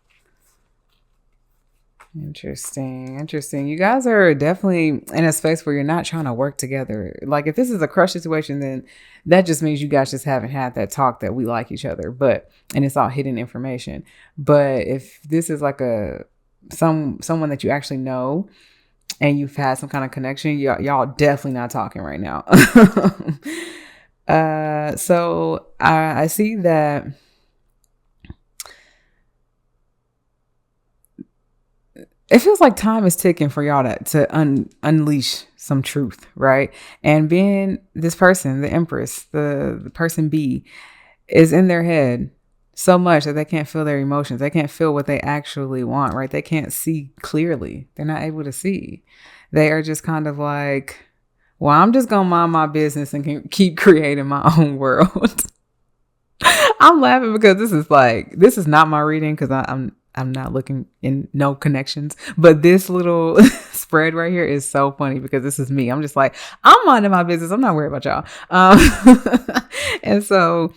Interesting. You guys are definitely in a space where you're not trying to work together. Like, if this is a crush situation, then that just means you guys just haven't had that talk that we like each other. And it's all hidden information. But if this is like someone that you actually know and you've had some kind of connection, y'all definitely not talking right now. So I see that it feels like time is ticking for y'all to unleash some truth, right? And being this person, the Empress, the person B, is in their head so much that they can't feel their emotions. They can't feel what they actually want, right? They can't see clearly. They're not able to see. They are just kind of like, well, I'm just going to mind my business and keep creating my own world. I'm laughing because this is not my reading because I'm not looking in no connections, but this little spread right here is so funny because this is me. I'm just like, I'm minding my business. I'm not worried about y'all. And so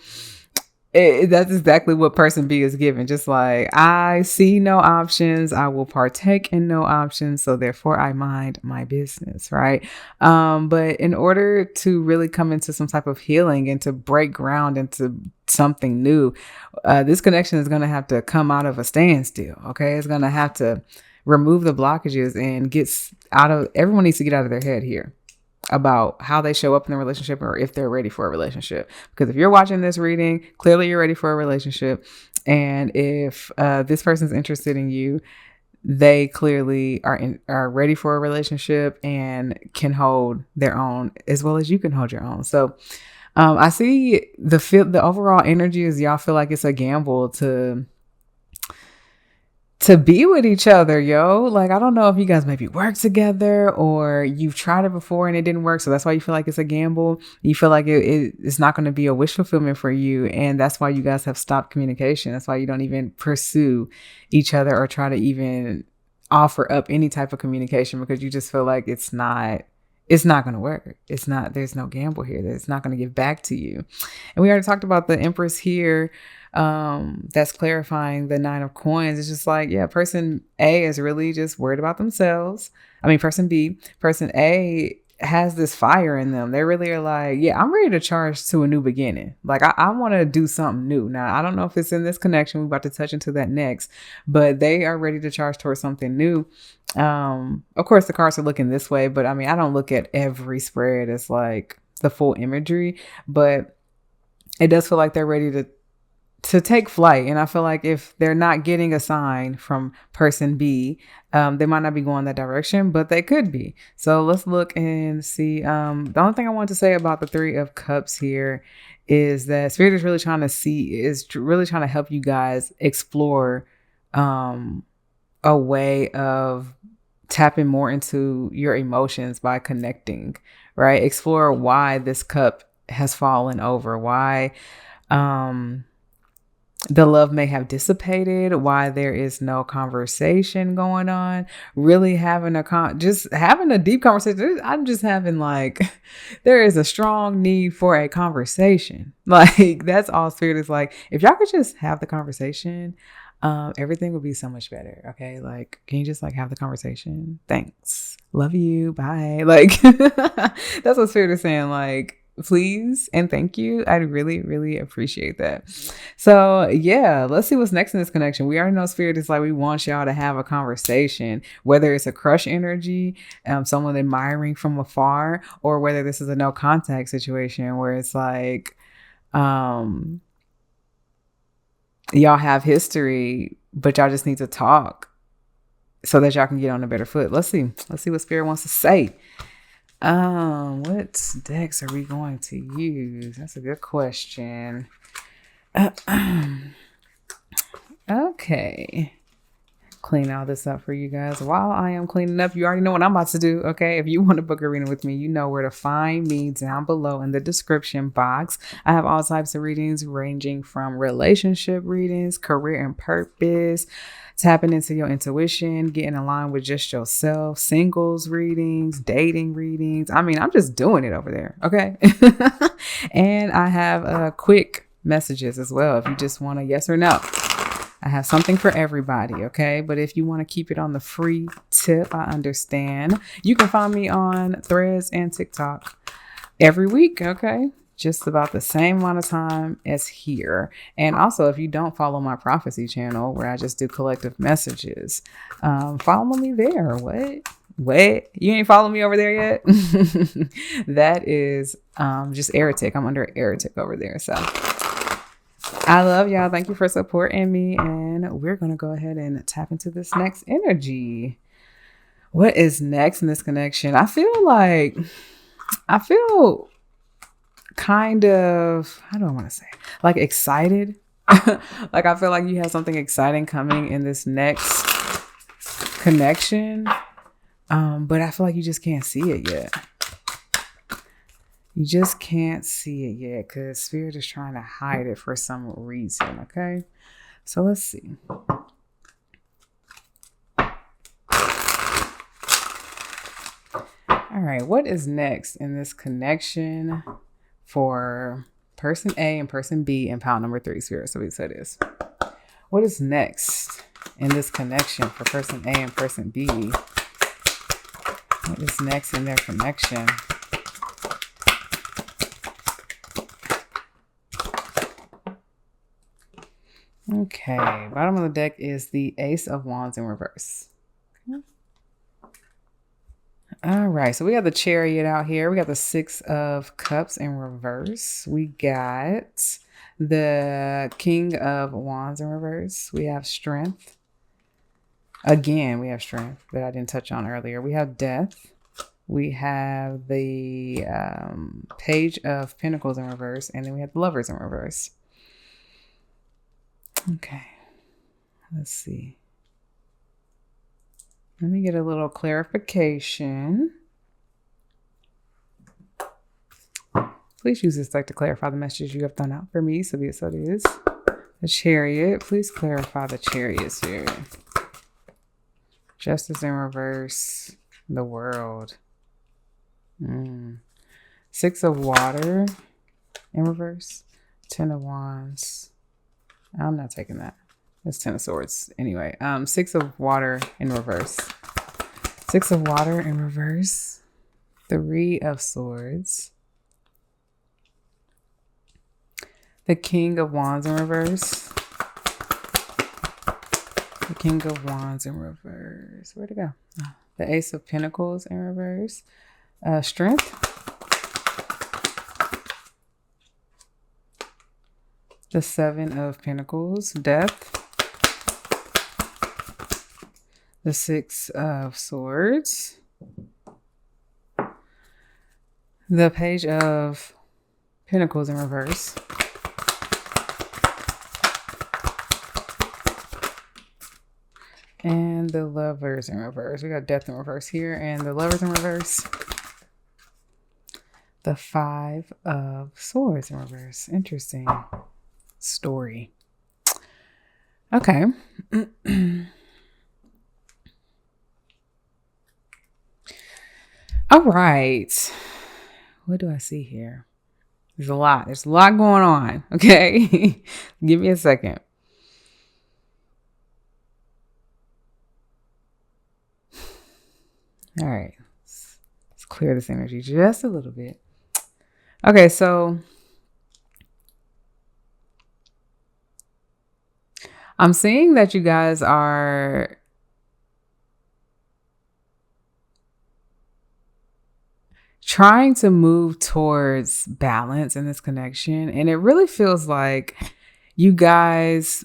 that's exactly what person B is given. Just like, I see no options, I will partake in no options, so therefore I mind my business, right? But in order to really come into some type of healing and to break ground into something new, this connection is going to have to come out of a standstill. Okay, it's going to have to remove the blockages and everyone needs to get out of their head here about how they show up in the relationship or if they're ready for a relationship. Because if you're watching this reading, clearly you're ready for a relationship. And if this person's interested in you, they clearly are ready for a relationship and can hold their own as well as you can hold your own. So I see the overall energy is y'all feel like it's a gamble to be with each other, yo. Like, I don't know if you guys maybe work together or you've tried it before and it didn't work. So that's why you feel like it's a gamble. You feel like it's not going to be a wish fulfillment for you. And that's why you guys have stopped communication. That's why you don't even pursue each other or try to even offer up any type of communication because you just feel like it's not going to work. There's no gamble here. It's not going to give back to you. And we already talked about the Empress here. That's clarifying the 9 of coins. It's just like, yeah, person A is really just worried about themselves. Person A has this fire in them. They really are like, yeah, I'm ready to charge to a new beginning. Like, I want to do something new. Now, I don't know if it's in this connection. We're about to touch into that next, but they are ready to charge towards something new. Of course, the cards are looking this way, but I don't look at every spread as like the full imagery, but it does feel like they're ready to take flight. And I feel like if they're not getting a sign from person B, they might not be going that direction, but they could be. So let's look and see. The only thing I want to say about the 3 of Cups here is that Spirit is really trying to help you guys explore a way of tapping more into your emotions by connecting, right? Explore why this cup has fallen over, why the love may have dissipated, why there is no conversation going on, really having just having a deep conversation. I'm just having like, there is a strong need for a conversation. Like, that's all Spirit is like. If y'all could just have the conversation, everything would be so much better. Okay. Like, can you just like have the conversation? Thanks. Love you. Bye. Like, that's what Spirit is saying. Like, please and thank you. I'd really, really appreciate that. So yeah, let's see what's next in this connection. We already know Spirit is like, we want y'all to have a conversation, whether it's a crush energy, someone admiring from afar, or whether this is a no contact situation where it's like, y'all have history, but y'all just need to talk so that y'all can get on a better foot. Let's see what Spirit wants to say. What decks are we going to use? That's a good question. Okay. Clean all this up for you guys. While I am cleaning up, you already know what I'm about to do. Okay. If you want to book a reading with me, you know where to find me down below in the description box. I have all types of readings ranging from relationship readings, career and purpose, tapping into your intuition, getting aligned with just yourself, singles readings, dating readings. I'm just doing it over there. Okay. And I have quick messages as well. If you just want a yes or no, I have something for everybody. Okay. But if you want to keep it on the free tip, I understand. You can find me on Threads and TikTok every week. Okay. Just about the same amount of time as here. And also, if you don't follow my prophecy channel where I just do collective messages, follow me there. What? You ain't follow me over there yet? That is just AratiK. I'm under AratiK over there. So I love y'all. Thank you for supporting me. And we're going to go ahead and tap into this next energy. What is next in this connection? I feel kind of, how do I want to say, like excited. Like, I feel like you have something exciting coming in this next connection. But I feel like you just can't see it yet. You just can't see it yet because Spirit is trying to hide it for some reason, okay? So let's see. All right, what is next in this connection for person A and person B in pile number 3, Spirit? So we said this. What is next in this connection for person A and person B? What is next in their connection? Okay, bottom of the deck is the Ace of Wands in reverse. Okay. All right, so we got the Chariot out here. We got the 6 of Cups in reverse. We got the King of Wands in reverse. We have Strength. Again, we have Strength that I didn't touch on earlier. We have Death. We have the Page of Pentacles in reverse. And then we have the Lovers in reverse. Okay, let's see. Let me get a little clarification. Please use this deck to clarify the message you have thrown out for me. So be it so it is. The Chariot. Please clarify the Chariots here. Justice in reverse. The World. 6 of Water in reverse. 10 of Wands. I'm not taking that. It's 10 of Swords. Anyway, 6 of Water in reverse. 6 of Water in reverse. 3 of Swords. The King of Wands in reverse. The King of Wands in reverse. Where'd it go? Oh, the Ace of Pentacles in reverse. Strength. The 7 of Pentacles. Death. The 6 of Swords. The Page of Pentacles in reverse. And the Lovers in reverse. We got Death in reverse here and the Lovers in reverse. The 5 of Swords in reverse. Interesting story. Okay. All right. What do I see here? There's a lot. There's a lot going on. Okay. Give me a second. All right. Let's clear this energy just a little bit. Okay, so I'm seeing that you guys are trying to move towards balance in this connection. And it really feels like you guys,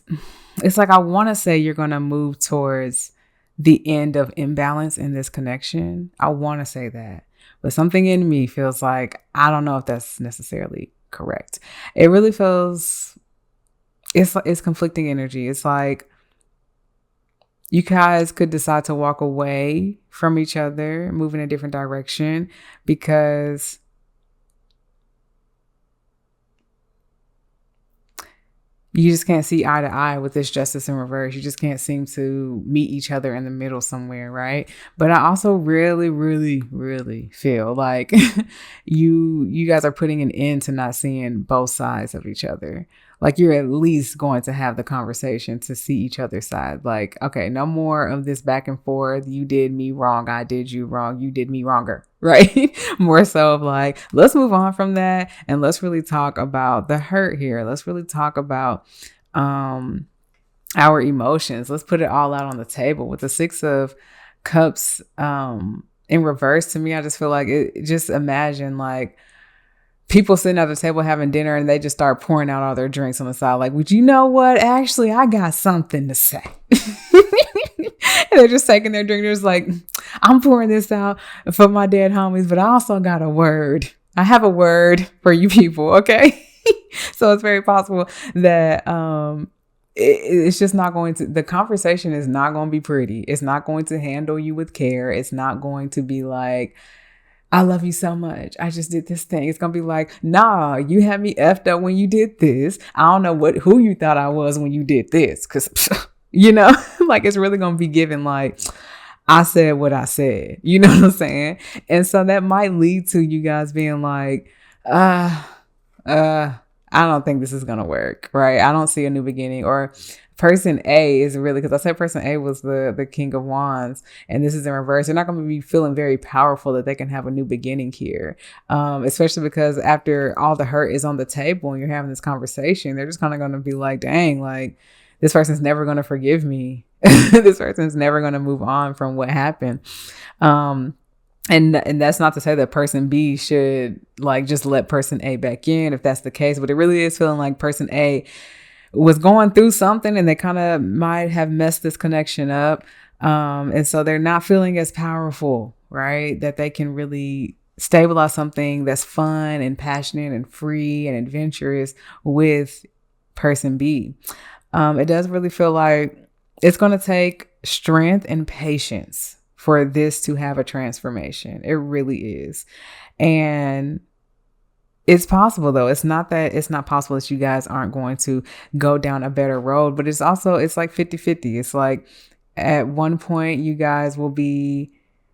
it's like I want to say you're going to move towards the end of imbalance in this connection. I want to say that. But something in me feels like, I don't know if that's necessarily correct. It really feels, it's conflicting energy. It's like you guys could decide to walk away from each other, move in a different direction, because you just can't see eye to eye with this Justice in reverse. You just can't seem to meet each other in the middle somewhere, right? But I also really, really, really feel like you guys are putting an end to not seeing both sides of each other. Like you're at least going to have the conversation to see each other's side. Like, okay, no more of this back and forth. You did me wrong. I did you wrong. You did me wronger. Right? More so of like, let's move on from that. And let's really talk about the hurt here. Let's really talk about our emotions. Let's put it all out on the table. With the 6 of Cups in reverse, to me, I just feel like just imagine like people sitting at the table having dinner and they just start pouring out all their drinks on the side. Like, would you know what? Actually, I got something to say. And they're just taking their drink. They're just like, I'm pouring this out for my dead homies, but I also got a word. I have a word for you people. Okay. So it's very possible that it's just not going to, the conversation is not going to be pretty. It's not going to handle you with care. It's not going to be like, I love you so much. I just did this thing. It's gonna be like, nah, you had me effed up when you did this. I don't know who you thought I was when you did this. Cause like it's really gonna be given like, I said what I said. You know what I'm saying? And so that might lead to you guys being like, uh, I don't think this is gonna work, right? I don't see a new beginning. Or person A is really, because I said person A was the King of Wands, and this is in reverse. They're not going to be feeling very powerful that they can have a new beginning here, especially because after all the hurt is on the table and you're having this conversation, they're just kind of going to be like, dang, like this person's never going to forgive me. This person's never going to move on from what happened. And that's not to say that person B should like just let person A back in if that's the case, but it really is feeling like person A was going through something and they kind of might have messed this connection up. And so they're not feeling as powerful, right? That they can really stabilize something that's fun and passionate and free and adventurous with person B. It does really feel like it's going to take strength and patience for this to have a transformation. It really is. And it's possible though. It's not that it's not possible that you guys aren't going to go down a better road, but it's like 50-50. It's like at one point you guys will be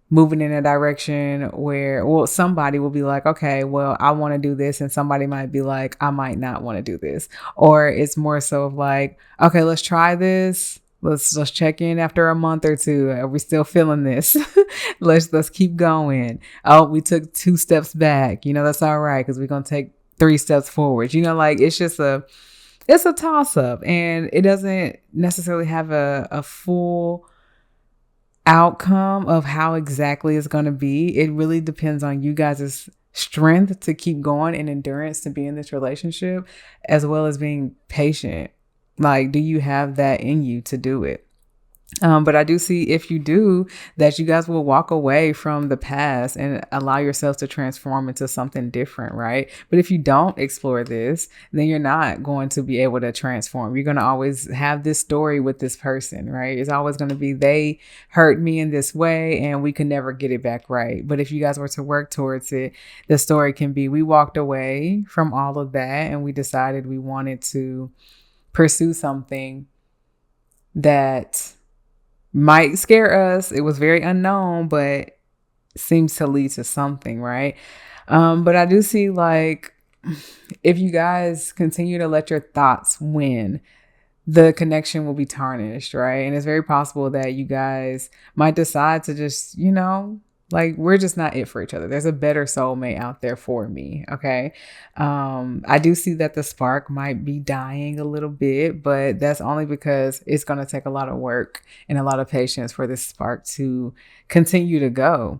moving in a direction where, well, somebody will be like, okay, well, I want to do this. And somebody might be like, I might not want to do this. Or it's more so of like, okay, let's try this. Let's check in after a month or two. Are we still feeling this? Let's keep going. Oh, we took 2 steps back. That's all right, because we're going to take 3 steps forward. Like it's just it's a toss up, and it doesn't necessarily have a full outcome of how exactly it's going to be. It really depends on you guys' strength to keep going and endurance to be in this relationship, as well as being patient. Like, do you have that in you to do it? But I do see, if you do, that you guys will walk away from the past and allow yourself to transform into something different, right? But if you don't explore this, then you're not going to be able to transform. You're going to always have this story with this person, right? It's always going to be, they hurt me in this way and we can never get it back right. But if you guys were to work towards it, the story can be, we walked away from all of that and we decided we wanted to pursue something that might scare us. It was very unknown, but seems to lead to something, right? But I do see, like, if you guys continue to let your thoughts win, the connection will be tarnished, right? And it's very possible that you guys might decide to just, like, we're just not it for each other. There's a better soulmate out there for me. Okay. I do see that the spark might be dying a little bit, but that's only because it's going to take a lot of work and a lot of patience for this spark to continue to go.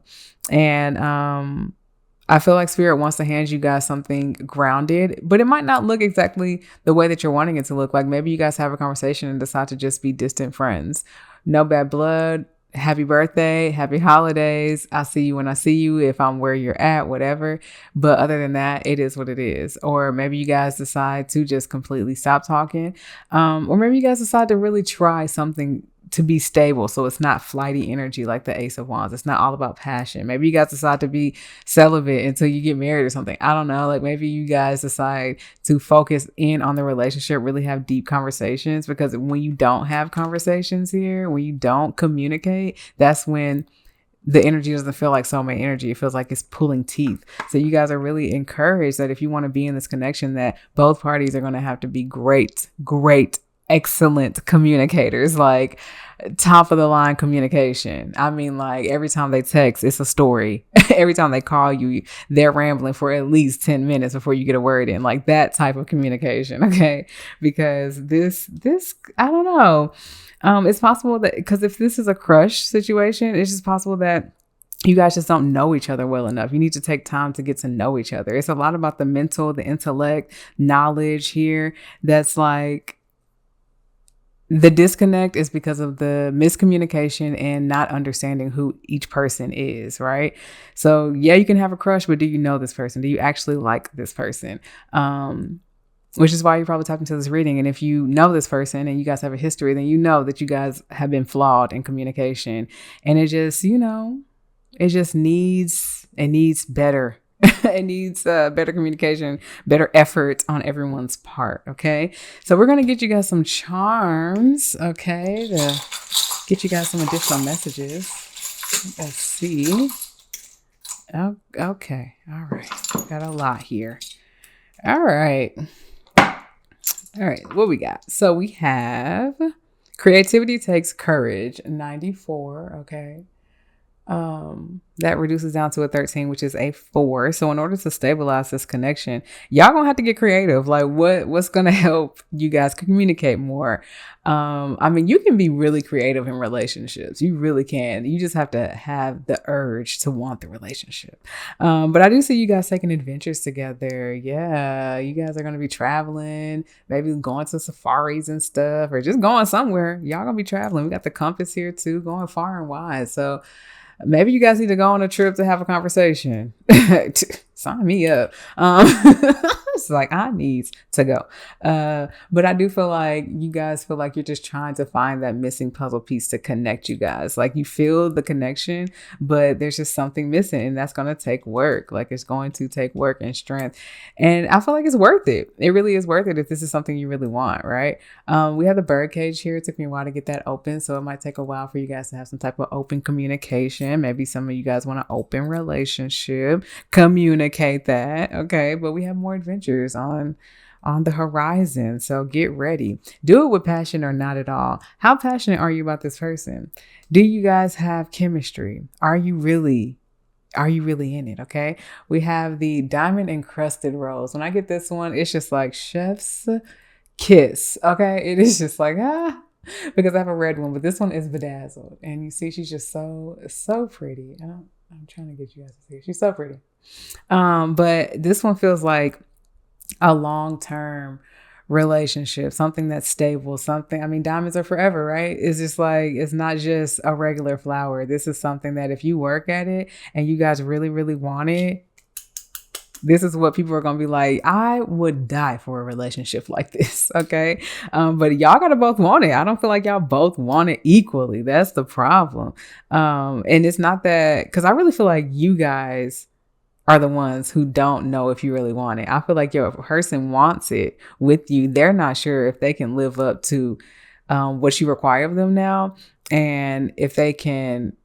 And, I feel like Spirit wants to hand you guys something grounded, but it might not look exactly the way that you're wanting it to look. Like maybe you guys have a conversation and decide to just be distant friends. No bad blood. Happy birthday, happy holidays. I'll see you when I see you, if I'm where you're at, whatever. But other than that, it is what it is. Or maybe you guys decide to just completely stop talking. Or maybe you guys decide to really try something to be stable, so it's not flighty energy like the Ace of Wands. It's not all about passion. Maybe you guys decide to be celibate until you get married or something. I don't know. Like maybe you guys decide to focus in on the relationship, really have deep conversations, because when you don't have conversations here, when you don't communicate, that's when the energy doesn't feel like soulmate energy. It feels like it's pulling teeth. So you guys are really encouraged that if you want to be in this connection, that both parties are going to have to be great, excellent communicators, like top of the line communication. I mean, like every time they text, it's a story. Every time they call you, they're rambling for at least 10 minutes before you get a word in, like that type of communication. Okay. Because this, I don't know. It's possible that, because if this is a crush situation, it's just possible that you guys just don't know each other well enough. You need to take time to get to know each other. It's a lot about the mental, the intellect, knowledge here. That's like, the disconnect is because of the miscommunication and not understanding who each person is, right? So yeah, you can have a crush, but do you know this person? Do you actually like this person? Which is why you're probably talking to this reading. And if you know this person and you guys have a history, then you know that you guys have been flawed in communication. And it just, It just needs better. It needs better communication, better effort on everyone's part. Okay. So we're going to get you guys some charms. Okay. To get you guys some additional messages. Let's see. Oh, okay. All right. Got a lot here. All right. All right. What we got? So we have creativity takes courage, 94. Okay. That reduces down to a 13, which is a 4. So in order to stabilize this connection, y'all gonna have to get creative. Like what's gonna help you guys communicate more? I mean, you can be really creative in relationships. You really can. You just have to have the urge to want the relationship. But I do see you guys taking adventures together. Yeah, you guys are gonna be traveling, maybe going to safaris and stuff, or just going somewhere. Y'all gonna be traveling. We got the compass here too, going far and wide. So maybe you guys need to go on a trip to have a conversation. Sign me up. It's like, I need to go. But I do feel like you guys feel like you're just trying to find that missing puzzle piece to connect you guys. Like you feel the connection, but there's just something missing, and that's going to take work. Like it's going to take work and strength. And I feel like it's worth it. It really is worth it if this is something you really want, right? We have the bird cage here. It took me a while to get that open, so it might take a while for you guys to have some type of open communication. Maybe some of you guys want an open relationship. Communicate that, okay? But we have more adventures on the horizon, so get ready. Do it with passion or not at all. How passionate are you about this person? Do you guys have chemistry? Are you really in it? Okay. We have the diamond encrusted rose. When I get this one, it's just like chef's kiss. Okay. It is just like, because I have a red one, but this one is bedazzled. And you see, she's just so pretty. I'm trying to get you guys to see. She's so pretty. But this one feels like a long-term relationship, something that's stable, something, I mean, diamonds are forever, right? It's just like, it's not just a regular flower. This is something that if you work at it and you guys really, really want it, this is what people are going to be like, I would die for a relationship like this. Okay. But y'all got to both want it. I don't feel like y'all both want it equally. That's the problem. And it's not that, because I really feel like you guys are the ones who don't know if you really want it. I feel like your person wants it with you. They're not sure if they can live up to what you require of them now. And if they can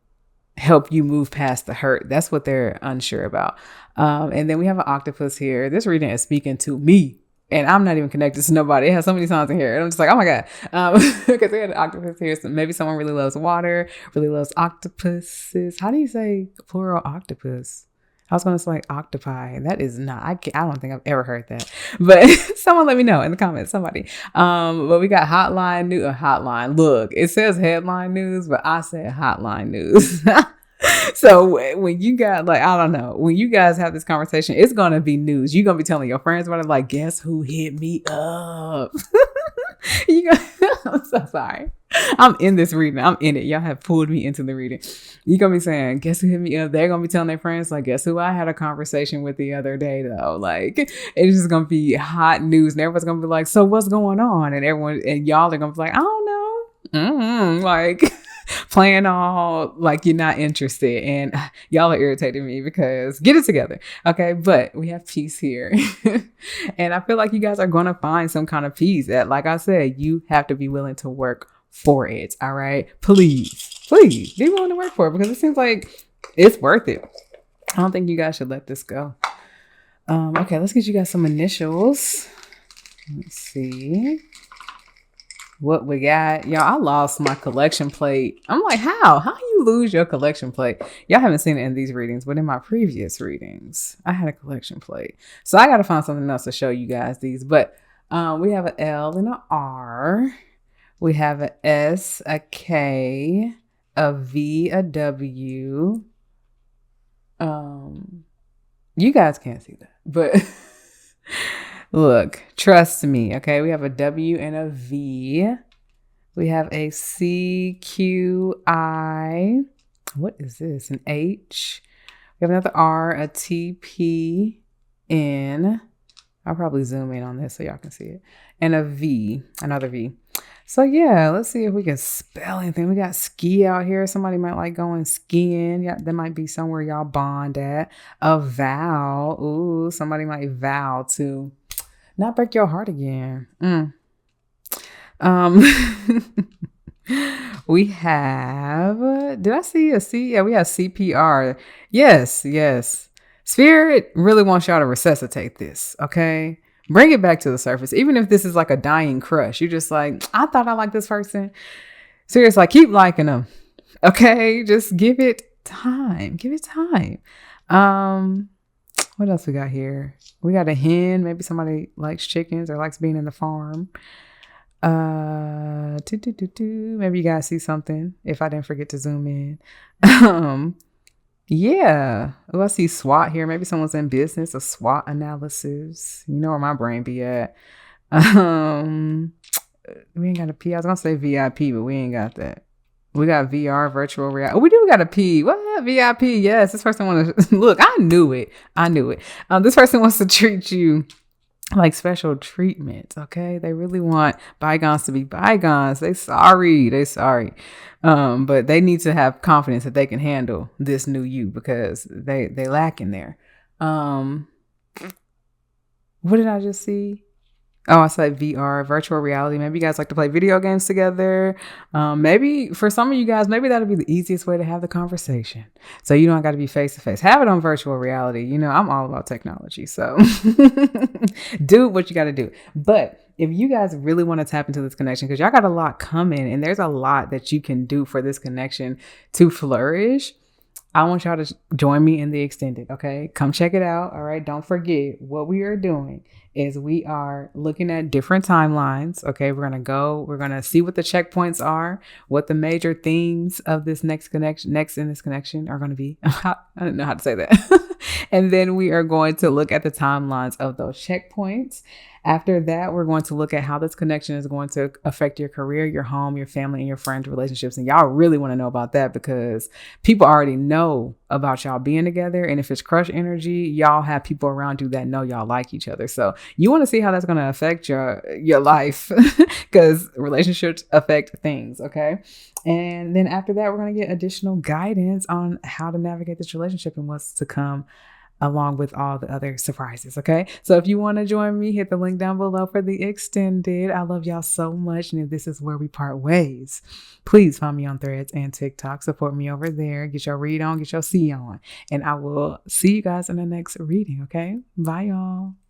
help you move past the hurt. That's what they're unsure about. And then we have an octopus here. This reading is speaking to me, and I'm not even connected to nobody. It has so many signs in here. And I'm just like, oh my God. Because we had an octopus here. So maybe someone really loves water, really loves octopuses. How do you say plural octopus? I was going to say like octopi, and that is not, I don't think I've ever heard that, but someone let me know in the comments, somebody. But we got hotline. Look, it says headline news, but I said hotline news. So when you got like, I don't know, when you guys have this conversation, it's going to be news. You're going to be telling your friends about it. Like, guess who hit me up? I'm so sorry. I'm in this reading. I'm in it. Y'all have pulled me into the reading. You're going to be saying, guess who hit me up? They're going to be telling their friends, like, guess who I had a conversation with the other day, though? Like, it's just going to be hot news. And everyone's going to be like, so what's going on? And y'all are going to be like, I don't know. Like, playing all like you're not interested. And y'all are irritating me because get it together. Okay. But we have peace here. And I feel like you guys are going to find some kind of peace that, like I said, you have to be willing to work for it. All right. Please be willing to work for it, because it seems like it's worth it. I don't think you guys should let this go. Okay. Let's get you guys some initials. Let's see what we got. Y'all, I lost my collection plate. I'm like, how you lose your collection plate? Y'all haven't seen it in these readings, but in my previous readings, I had a collection plate. So I got to find something else to show you guys these. But we have an L and an R. We have an S, a K, a V, a W. You guys can't see that, but look, trust me. Okay. We have a W and a V. We have a C, Q, I. What is this? An H. We have another R, a T, P, N. I'll probably zoom in on this so y'all can see it. And a V, another V. So yeah, let's see if we can spell anything. We got ski out here. Somebody might like going skiing. Yeah, that might be somewhere y'all bond at. A vow. Ooh, somebody might vow to not break your heart again. Um, we have. Did I see a C? Yeah, we have CPR. Yes, yes. Spirit really wants y'all to resuscitate this. Okay. Bring it back to the surface. Even if this is like a dying crush, you're just like, I thought I liked this person. Serious, like keep liking them. Okay. Just give it time. Give it time. What else we got here? We got a hen. Maybe somebody likes chickens or likes being in the farm. Maybe you guys see something if I didn't forget to zoom in. Yeah. Oh, I see SWOT here. Maybe someone's in business, a SWOT analysis. You know where my brain be at. We ain't got a P. I was gonna say VIP, but we ain't got that. We got VR, virtual reality. Oh, we do got a P. What? VIP? Yes. This person wants to look. I knew it. This person wants to treat you like special treatment. Okay, they really want bygones to be bygones. They sorry. But they need to have confidence that they can handle this new you because they lack in there. What did I just see? Oh, I said VR, virtual reality. Maybe you guys like to play video games together. Maybe for some of you guys, maybe that'll be the easiest way to have the conversation. So you don't got to be face to face. Have it on virtual reality. You know, I'm all about technology. So do what you got to do. But if you guys really want to tap into this connection, because y'all got a lot coming and there's a lot that you can do for this connection to flourish, I want y'all to join me in the extended. Okay, come check it out. All right, don't forget what we are doing is we are looking at different timelines. Okay, we're gonna see what the checkpoints are, what the major themes of this next in this connection are going to be. I don't know how to say that. And then we are going to look at the timelines of those checkpoints. After that, we're going to look at how this connection is going to affect your career, your home, your family, and your friends' relationships. And y'all really want to know about that because people already know about y'all being together. And if it's crush energy, y'all have people around you that know y'all like each other. So you want to see how that's going to affect your life because relationships affect things. Okay. And then after that, we're going to get additional guidance on how to navigate this relationship and what's to come, along with all the other surprises. Okay. So if you want to join me, hit the link down below for the extended. I love y'all so much. And if this is where we part ways, please find me on Threads and TikTok. Support me over there. Get your read on, get your see on. And I will see you guys in the next reading. Okay. Bye, y'all.